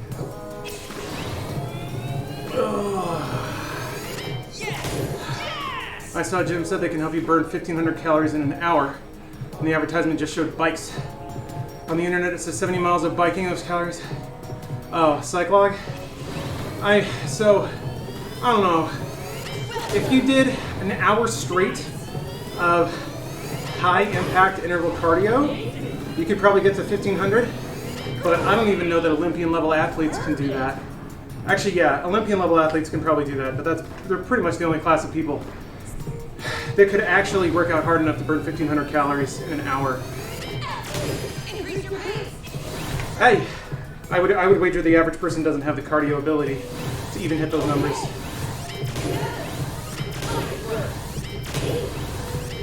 I saw Jim said they can help you burn 1,500 calories in an hour, and the advertisement just showed bikes. On the internet it says 70 miles of biking, those calories. Oh, Cyclog? I don't know. If you did an hour straight of high impact interval cardio, you could probably get to 1,500, but I don't even know that Olympian level athletes can do that. Actually, yeah, Olympian level athletes can probably do that, but they're pretty much the only class of people that could actually work out hard enough to burn 1,500 calories in an hour. Hey, I would wager the average person doesn't have the cardio ability to even hit those numbers.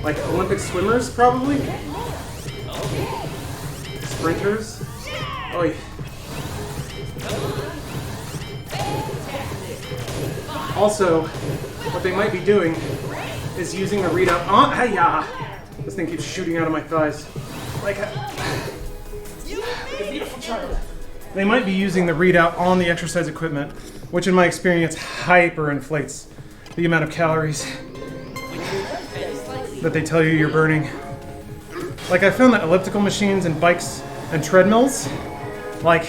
Like Olympic swimmers, probably? Sprinters? Oy. Also, what they might be doing is using the readout on. Hiya! This thing keeps shooting out of my thighs. Like a beautiful child. They might be using the readout on the exercise equipment, which in my experience hyper inflates the amount of calories that they tell you you're burning. Like, I found that elliptical machines and bikes and treadmills, like,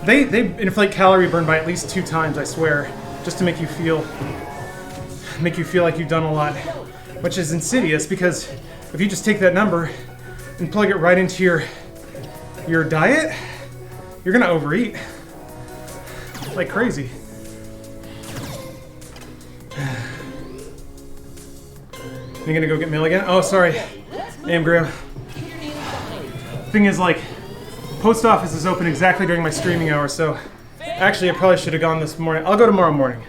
they inflate calorie burn by at least 2 times, I swear, just to make you feel like you've done a lot, which is insidious because if you just take that number and plug it right into your diet, you're gonna overeat like crazy. You gonna go get mail again? Oh, sorry. Name Graham. Thing is, like, post office is open exactly during my streaming hours, so actually I probably should have gone this morning. I'll go tomorrow morning.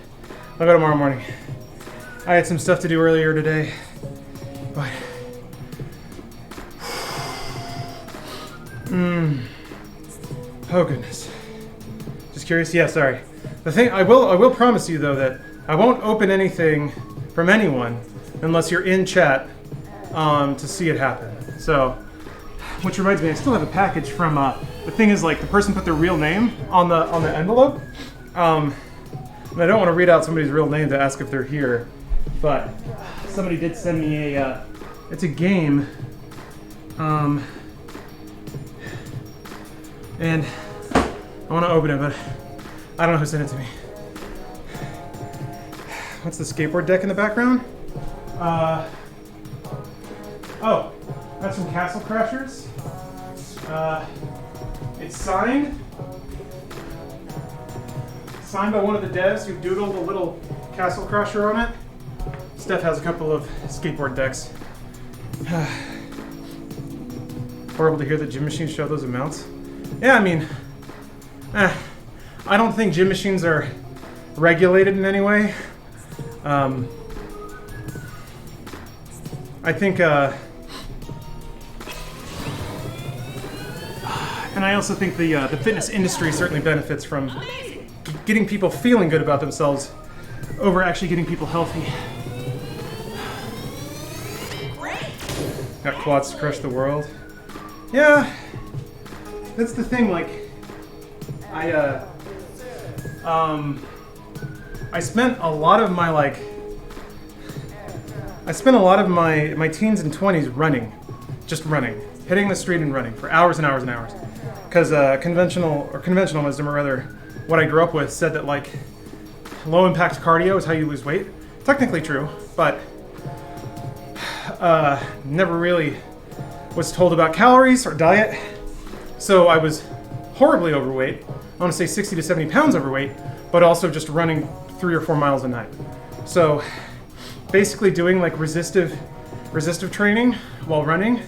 I had some stuff to do earlier today, but oh goodness. Just curious. Yeah, sorry. The thing I will promise you though that I won't open anything from anyone unless you're in chat to see it happen. So, which reminds me, I still have a package from. The thing is, like, the person put their real name on the envelope, and I don't want to read out somebody's real name to ask if they're here, but somebody did send me a. It's a game, and I want to open it, but I don't know who sent it to me. What's the skateboard deck in the background? Oh, that's from Castle Crashers. It's signed by one of the devs who doodled a little Castle Crasher on it. Steph has a couple of skateboard decks. Horrible to hear that gym machines show those amounts. Yeah, I mean, I don't think gym machines are regulated in any way. I think, and I also think the fitness industry certainly benefits from getting people feeling good about themselves over actually getting people healthy. Got quads to crush the world. Yeah, that's the thing. Like, I spent a lot of my my teens and 20s running, just running, hitting the street and running for hours and hours and hours. Because conventional wisdom, or rather, what I grew up with, said that like low impact cardio is how you lose weight. Technically true, but never really was told about calories or diet. So I was horribly overweight. I want to say 60 to 70 pounds overweight, but also just running 3 or 4 miles a night. So basically doing like resistive training while running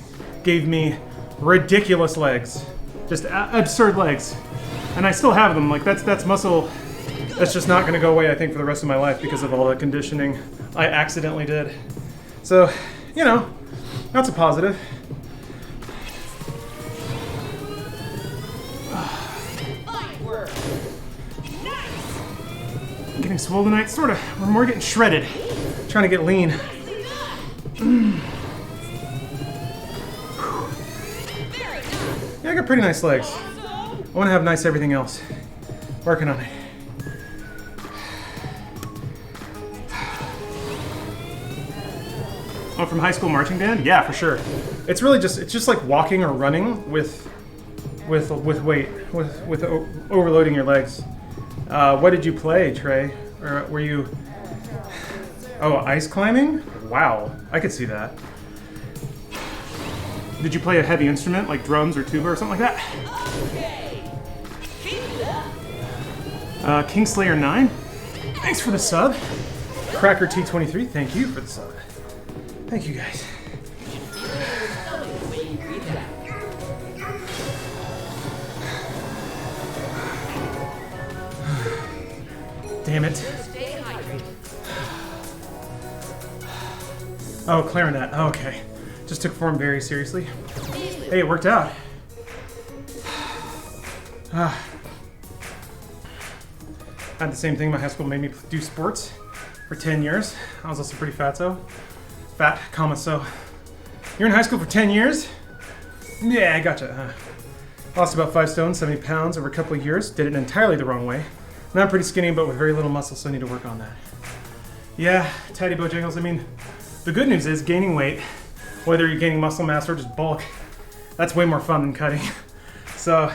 gave me ridiculous legs, just absurd legs. And I still have them. Like that's muscle that's just not going to go away, I think, for the rest of my life because of all the conditioning I accidentally did. So, you know, that's a positive. Getting swole tonight, sort of. We're more getting shredded. Trying to get lean. Yeah, I got pretty nice legs. I want to have nice everything else. Working on it. Oh, from high school marching band? Yeah, for sure. It's really just like walking or running with weight, with overloading your legs. What did you play, Trey? Or were you... Oh, ice climbing? Wow, I could see that. Did you play a heavy instrument like drums or tuba or something like that? Kingslayer 9? Thanks for the sub. Cracker T23, thank you for the sub. Thank you guys. Damn it. Oh, clarinet. Oh, okay. Just took form very seriously. Hey, it worked out. Had the same thing. My high school made me do sports for 10 years. I was also pretty fatso. So. You're in high school for 10 years? Yeah, I gotcha. Lost about 5 stone, 70 pounds over a couple of years. Did it entirely the wrong way. Now I'm pretty skinny, but with very little muscle, so I need to work on that. Yeah, Tidy Bojangles, I mean, the good news is gaining weight, whether you're gaining muscle mass or just bulk, that's way more fun than cutting. So,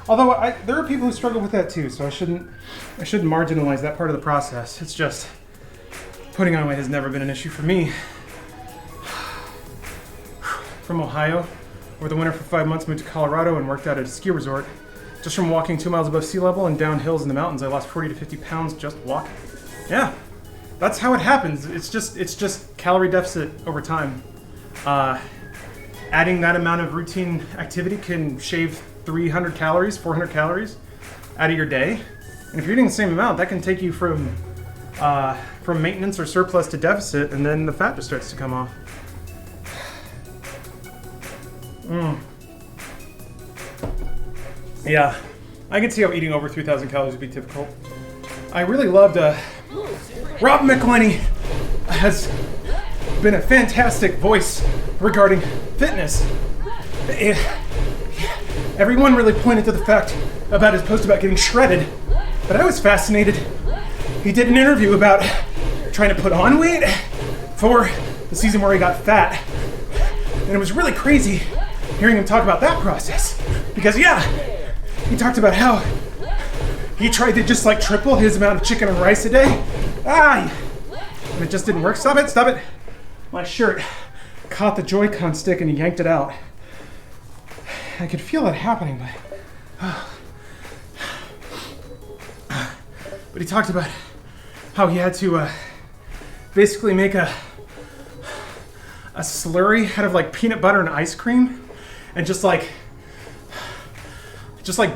although there are people who struggle with that too, so I shouldn't marginalize that part of the process. It's just, putting on weight has never been an issue for me. From Ohio, over the winter for 5 months, moved to Colorado and worked out at a ski resort. Just from walking 2 miles above sea level and down hills in the mountains, I lost 40 to 50 pounds just walking. Yeah, that's how it happens. It's just calorie deficit over time. Adding that amount of routine activity can shave 300 calories, 400 calories out of your day. And if you're eating the same amount, that can take you from maintenance or surplus to deficit, and then the fat just starts to come off. Yeah, I can see how eating over 3,000 calories would be difficult. I really loved Rob McElhenney has been a fantastic voice regarding fitness. Everyone really pointed to the fact about his post about getting shredded, but I was fascinated. He did an interview about trying to put on weight for the season where he got fat, and it was really crazy hearing him talk about that process. Because yeah, he talked about how he tried to just like triple his amount of chicken and rice a day. And it just didn't work. Stop it. My shirt. caught the Joy-Con stick and he yanked it out. I could feel it happening, but he talked about how he had to basically make a slurry out of like peanut butter and ice cream and just like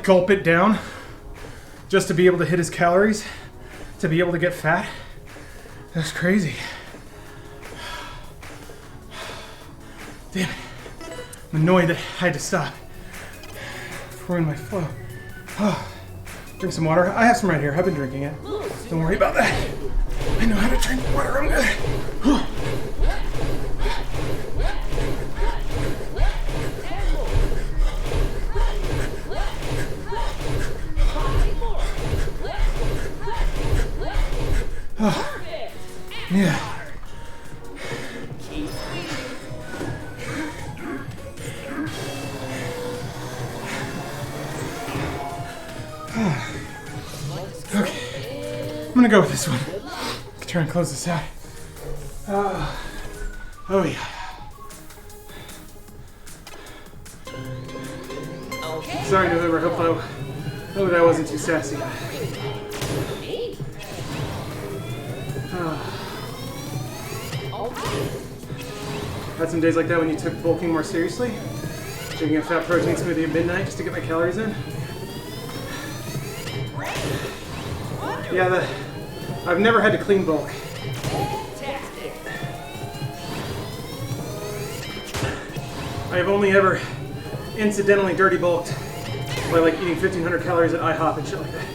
gulp it down just to be able to hit his calories, to be able to get fat. That's crazy. Damn it. I'm annoyed that I had to stop. Ruined my flow. Drink some water. I have some right here. I've been drinking it. Don't worry about that. I know how to drink water. I'm good. Yeah. Okay, I'm gonna go with this one. Try and close this out. Oh yeah. Sorry, November. Hope that wasn't too sassy. Had some days like that when you took bulking more seriously. Drinking a fat protein smoothie at midnight just to get my calories in. Yeah, I've never had to clean bulk. I have only ever incidentally dirty bulked by like eating 1,500 calories at IHOP and shit like that.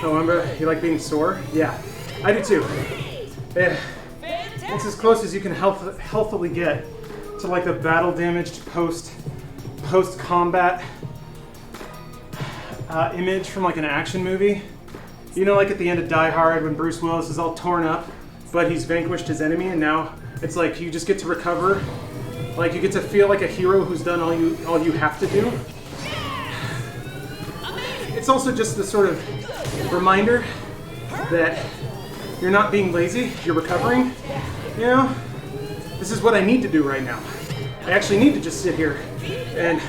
Oh, remember, you like being sore? Yeah, I do too. Yeah. It's as close as you can healthily get to like the battle damaged post-combat image from like an action movie. You know, like at the end of Die Hard when Bruce Willis is all torn up, but he's vanquished his enemy, and now it's like you just get to recover. Like you get to feel like a hero who's done all you have to do. It's also just the sort of reminder that you're not being lazy, you're recovering. You know, this is what I need to do right now. I actually need to just sit here and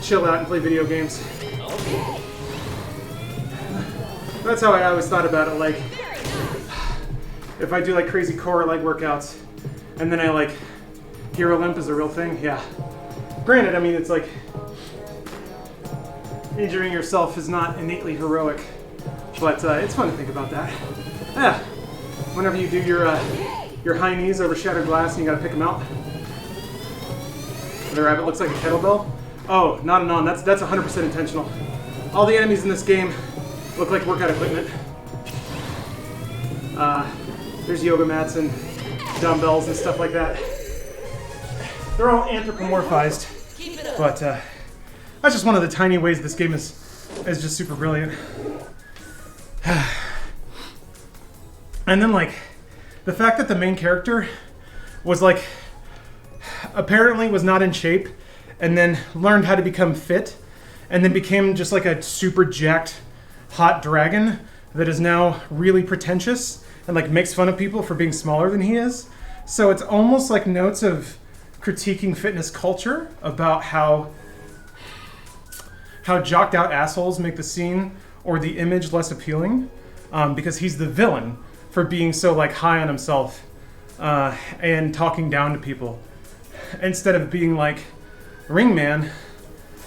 chill out and play video games. That's how I always thought about it. Like, if I do like crazy core leg workouts, and then I like hero limp is a real thing. Yeah. Granted, I mean it's like injuring yourself is not innately heroic, but it's fun to think about that. Yeah. Whenever you do your high knees over shattered glass and you gotta pick them out. The rabbit looks like a kettlebell. Oh, not and on. That's 100% intentional. All the enemies in this game look like workout equipment. There's yoga mats and dumbbells and stuff like that. They're all anthropomorphized, but that's just one of the tiny ways this game is just super brilliant. And then like the fact that the main character was like apparently was not in shape and then learned how to become fit and then became just like a super jacked hot dragon that is now really pretentious and like makes fun of people for being smaller than he is. So it's almost like notes of critiquing fitness culture about how jocked out assholes make the scene or the image less appealing, because he's the villain for being so like high on himself and talking down to people instead of being like Ring Man.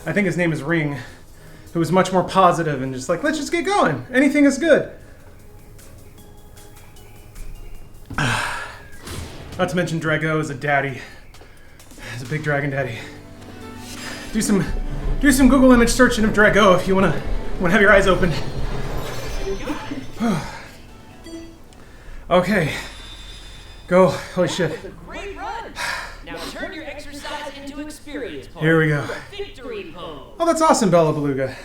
I think his name is Ring, who was much more positive and just like, let's just get going. Anything is good. Not to mention Drago is a daddy. He's a big dragon daddy. Do some Google image searching of Drago if you wanna have your eyes open. Okay. Go. Holy shit. Great run. Now turn your exercise into experience pose. Here we go. Victory pose. Oh, that's awesome, Bella Beluga.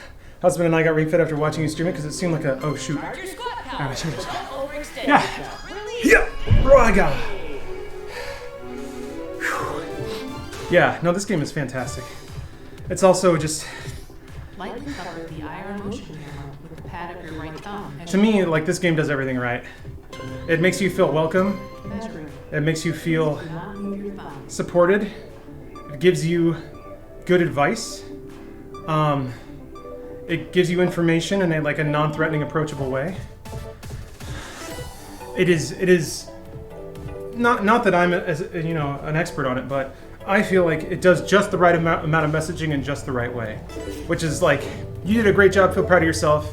Husband and I got Ring Fit after watching you stream it because it seemed like a oh shoot. Start your squat power. Alright, here it is. Don't overextend Yeah. yourself. Release. Yeah. Bro, I got it. Whew. Yeah, no, this game is fantastic. It's also just, Lightly cover the eye or motion camera with the pad of your right thumb. to me, like, this game does everything right. It makes you feel welcome. Measuring. It makes you feel Do not move your thumb. supported. It gives you good advice. It gives you information in a non-threatening, approachable way. It is not that I'm an expert on it, but I feel like it does just the right amount of messaging in just the right way, which is like, you did a great job, feel proud of yourself,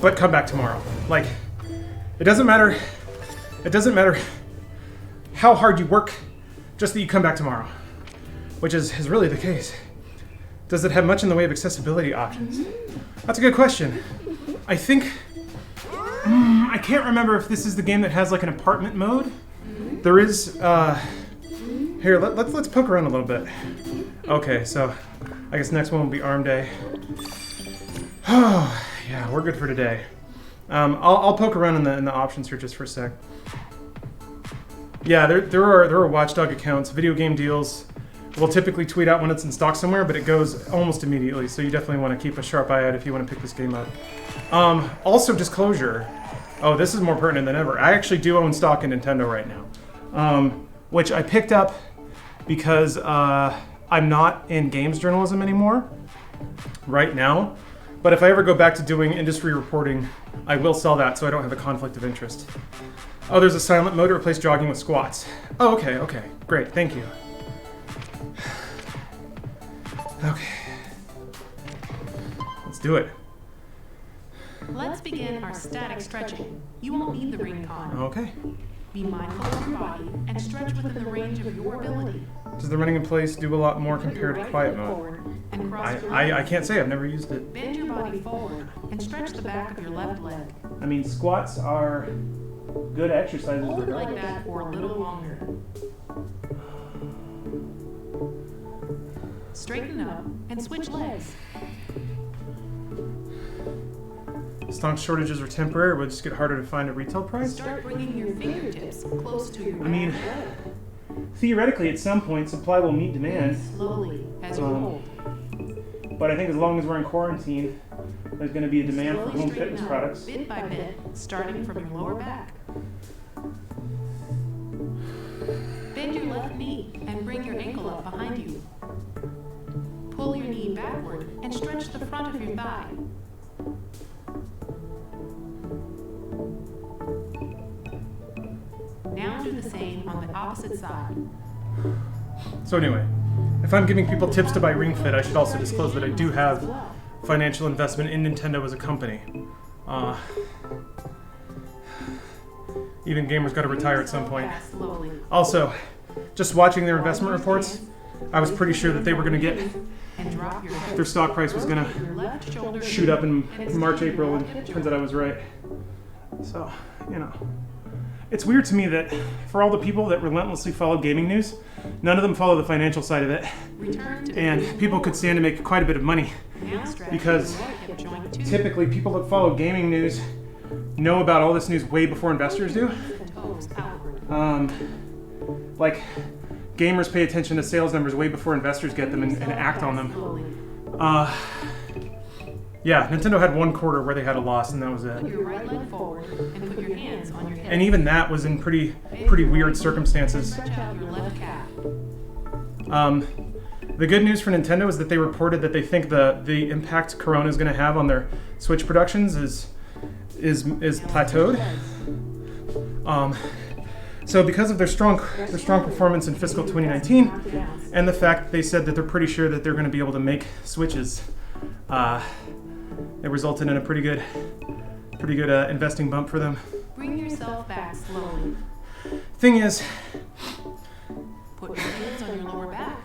but come back tomorrow. Like, it doesn't matter how hard you work, just that you come back tomorrow, which is really the case. Does it have much in the way of accessibility options? That's a good question. I think, I can't remember if this is the game that has like an apartment mode. There is, here, let's poke around a little bit. Okay, so I guess next one will be arm day. Oh, yeah, we're good for today. I'll poke around in the options here just for a sec. Yeah, there are watchdog accounts. Video game deals will typically tweet out when it's in stock somewhere, but it goes almost immediately, so you definitely want to keep a sharp eye out if you want to pick this game up. Also, disclosure. Oh, this is more pertinent than ever. I actually do own stock in Nintendo right now, which I picked up because I'm not in games journalism anymore right now. But if I ever go back to doing industry reporting, I will sell that so I don't have a conflict of interest. Oh, there's a silent mode to replace jogging with squats. Oh, okay, great, thank you. Okay, let's do it. Let's begin our static stretching. You won't need the ring con. Okay. Be mindful of your body and stretch within the range of your ability. Does the running in place do a lot more compared to Right quiet foot mode? forward and cross your I legs. can't say, I've never used it. Bend your body forward and stretch the back of your left leg. I mean, squats are good exercises Hold it like regardless. that for a little longer. Straighten up and switch legs. Stonk shortages are temporary, it would just get harder to find a retail price. Start bringing your fingertips close to your I mean, back leg. theoretically, at some point, supply will meet demand. Slowly as you Um, hold. But I think as long as we're in quarantine, there's going to be a demand for Slowly home straighten fitness up, products. bit by bit, starting from your lower back. Bend your left knee and bring your ankle up behind you. Pull your knee backward and stretch the front of your thigh. Now do the same on the opposite side. So anyway, if I'm giving people tips to buy Ring Fit, I should also disclose that I do have financial investment in Nintendo as a company. Even gamers got to retire at some point. Back slowly. Also, just watching their investment reports, I was pretty sure that they were going to get, And drop your head. their stock price was going to Your left shoulder shoot up in March, April, and it turns out I was right. So, it's weird to me that for all the people that relentlessly follow gaming news, none of them follow the financial side of it, Return to and people could stand to make quite a bit of money. now stretch because your right hip joint too. Typically, people that follow gaming news know about all this news way before investors do. Toes outward. Like, gamers pay attention to sales numbers way before investors get them and act on them. Slowly. Yeah, Nintendo had one quarter where they had a loss, and that was Put it. your right leg forward and put your hands on your hip. And even that was in pretty weird circumstances. Stretch out your left calf. The good news for Nintendo is that they reported that they think the impact Corona is going to have on their Switch productions is plateaued. So because of their strong performance in fiscal 2019, and the fact that they said that they're pretty sure that they're going to be able to make Switches, it resulted in a pretty good investing bump for them. Bring yourself back slowly. Thing is, Put your hands on your lower back.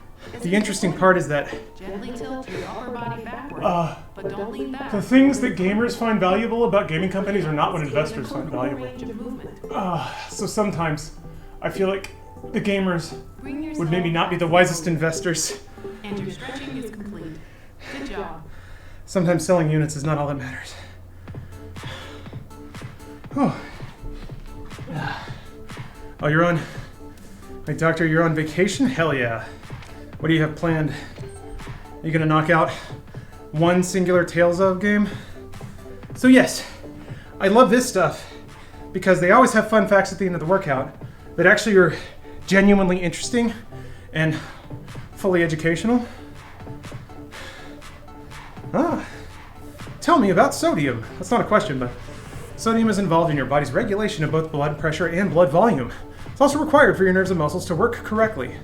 the interesting part is that Gently tilt your upper body backward, but don't lean back. the things that gamers find valuable about gaming companies are not what investors find valuable. Range of movement. So sometimes I feel like the gamers Bring yourself would maybe not be the back wisest slowly. investors. And your stretching is complete. Good job. Sometimes selling units is not all that matters. Oh, you're on... Wait, doctor, you're on vacation? Hell yeah. What do you have planned? Are you gonna knock out one singular Tales of game? So yes, I love this stuff because they always have fun facts at the end of the workout that actually are genuinely interesting and fully educational. Tell me about sodium. That's not a question, but sodium is involved in your body's regulation of both blood pressure and blood volume. It's also required for your nerves and muscles to work correctly.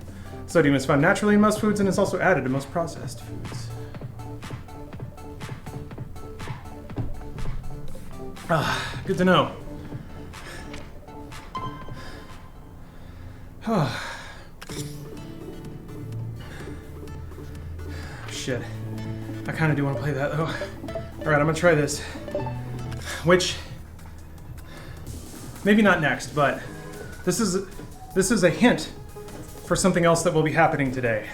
Sodium is found naturally in most foods and is also added to most processed foods. Good to know. Shit. I kind of do want to play that though. Alright, I'm gonna try this. Which, maybe not next, but this is a hint for something else that will be happening today.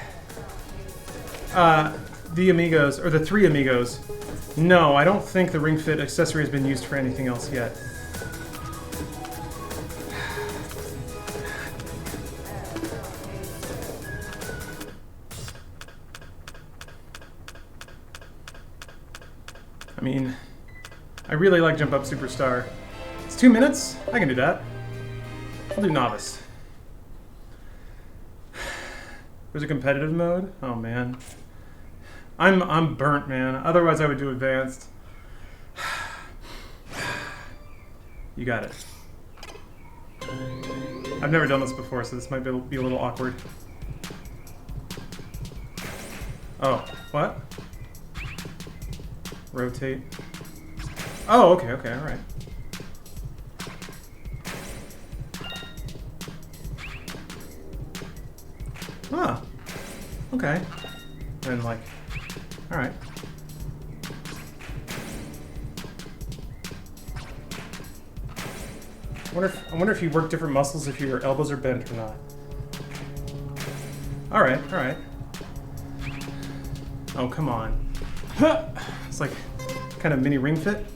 The Amigos, or the 3 Amigos. No, I don't think the Ring Fit accessory has been used for anything else yet. I mean, I really like Jump Up Superstar. It's 2 minutes? I can do that. I'll do Novice. There's a competitive mode? Oh man. I'm burnt, man. Otherwise I would do Advanced. You got it. I've never done this before, so this might be a little awkward. Oh, what? Rotate. Oh, okay, alright. Ah, okay. And like, alright. I wonder if you work different muscles if your elbows are bent or not. Alright. Oh, come on. It's like kind of mini Ring Fit.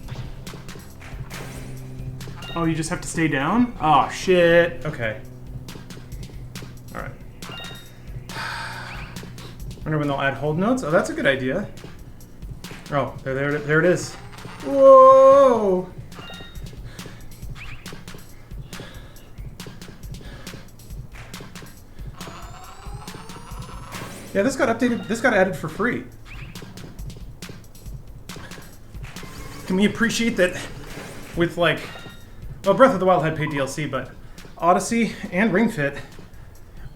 Oh, you just have to stay down? Oh, shit. Okay. Alright. Wonder when they'll add hold notes? Oh, that's a good idea. Oh, there it is. Whoa! Yeah, this got updated. This got added for free. Can we appreciate that with like, well, Breath of the Wild had paid DLC, but Odyssey and Ring Fit,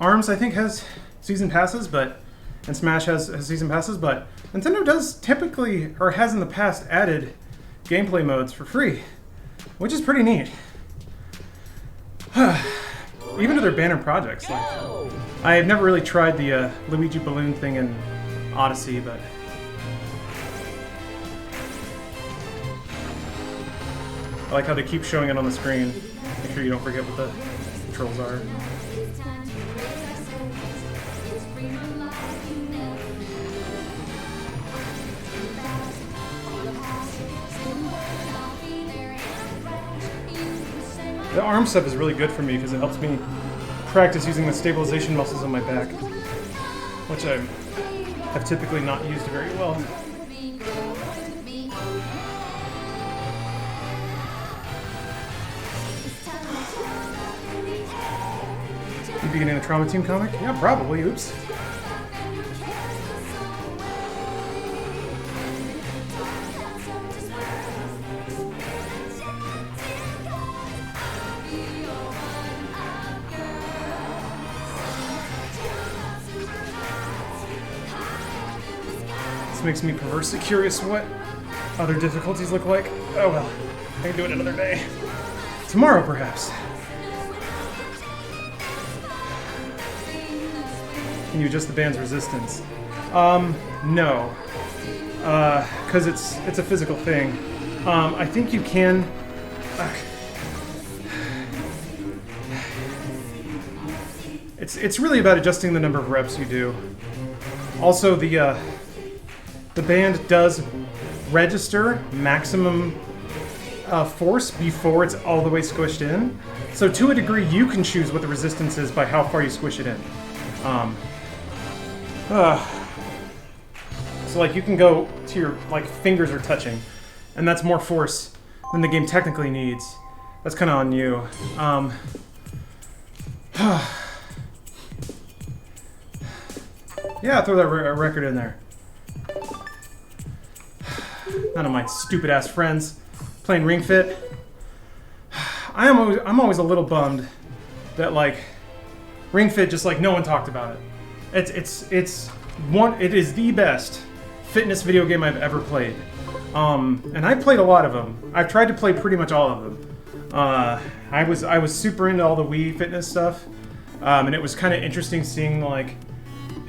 ARMS I think has season passes, and Smash has season passes, but Nintendo does typically, or has in the past, added gameplay modes for free, which is pretty neat. Even to their banner projects. Like, I have never really tried the Luigi balloon thing in Odyssey, but I like how they keep showing it on the screen. Make sure you don't forget what the controls are. The arm stuff is really good for me because it helps me practice using the stabilization muscles on my back, which I have typically not used very well. You beginning the Trauma Team comic? Yeah, probably. Oops. This makes me perversely curious what other difficulties look like. Oh well, I can do it another day. Tomorrow, perhaps. Can you adjust the band's resistance? No. Because it's a physical thing. I think you can... It's really about adjusting the number of reps you do. Also, the band does register maximum force before it's all the way squished in. So to a degree, you can choose what the resistance is by how far you squish it in. So like you can go to your like fingers are touching, and that's more force than the game technically needs. That's kind of on you. Yeah, throw that record in there. None of my stupid ass friends playing Ring Fit. I'm always a little bummed that like Ring Fit just like no one talked about it. It is the best fitness video game I've ever played. And I played a lot of them. I've tried to play pretty much all of them. I was super into all the Wii fitness stuff, and it was kind of interesting seeing like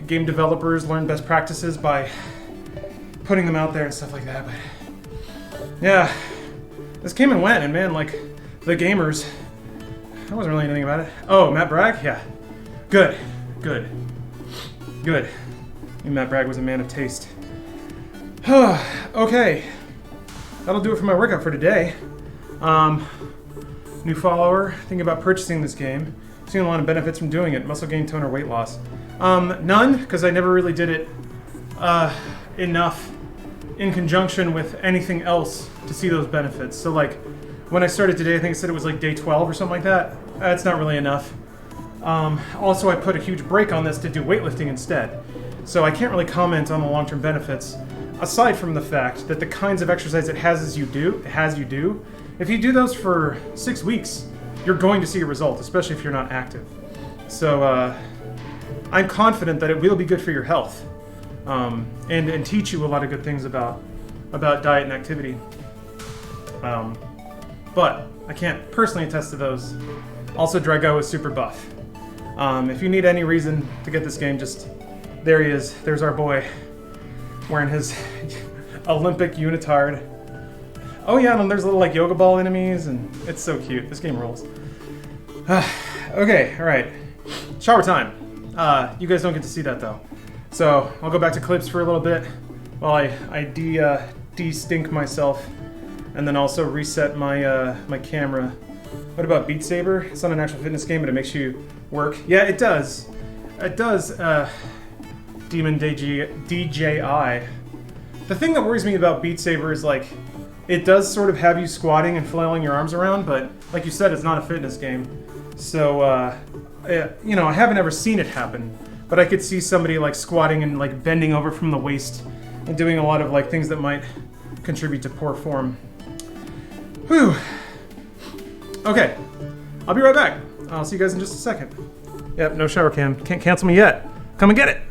game developers learn best practices by putting them out there and stuff like that. But yeah, this came and went, and man, like the gamers, I wasn't really anything about it. Oh, Matt Bragg, yeah, good. Matt Bragg was a man of taste. Okay, that'll do it for my workout for today. New follower, thinking about purchasing this game. Seeing a lot of benefits from doing it. Muscle gain, tone, or weight loss. None, because I never really did it enough in conjunction with anything else to see those benefits. So like, when I started today, I think I said it was like day 12 or something like that. That's not really enough. Also, I put a huge break on this to do weightlifting instead. So I can't really comment on the long-term benefits, aside from the fact that the kinds of exercise it has you do, if you do those for 6 weeks, you're going to see a result, especially if you're not active. So I'm confident that it will be good for your health, and teach you a lot of good things about diet and activity. But I can't personally attest to those. Also, Drago is super buff. If you need any reason to get this game, just there he is. There's our boy wearing his Olympic unitard. Oh yeah, and there's little like yoga ball enemies, and it's so cute. This game rules. Okay, all right. Shower time. You guys don't get to see that though, so I'll go back to clips for a little bit while I de-stink myself, and then also reset my my camera. What about Beat Saber? It's not an actual fitness game, but it makes you work. Yeah, it does. It does. Demon DJI. The thing that worries me about Beat Saber is like, it does sort of have you squatting and flailing your arms around, but like you said, it's not a fitness game. So, you know, I haven't ever seen it happen, but I could see somebody like squatting and like bending over from the waist and doing a lot of like things that might contribute to poor form. Whew. Okay, I'll be right back. I'll see you guys in just a second. Yep, no shower cam. Can't cancel me yet. Come and get it.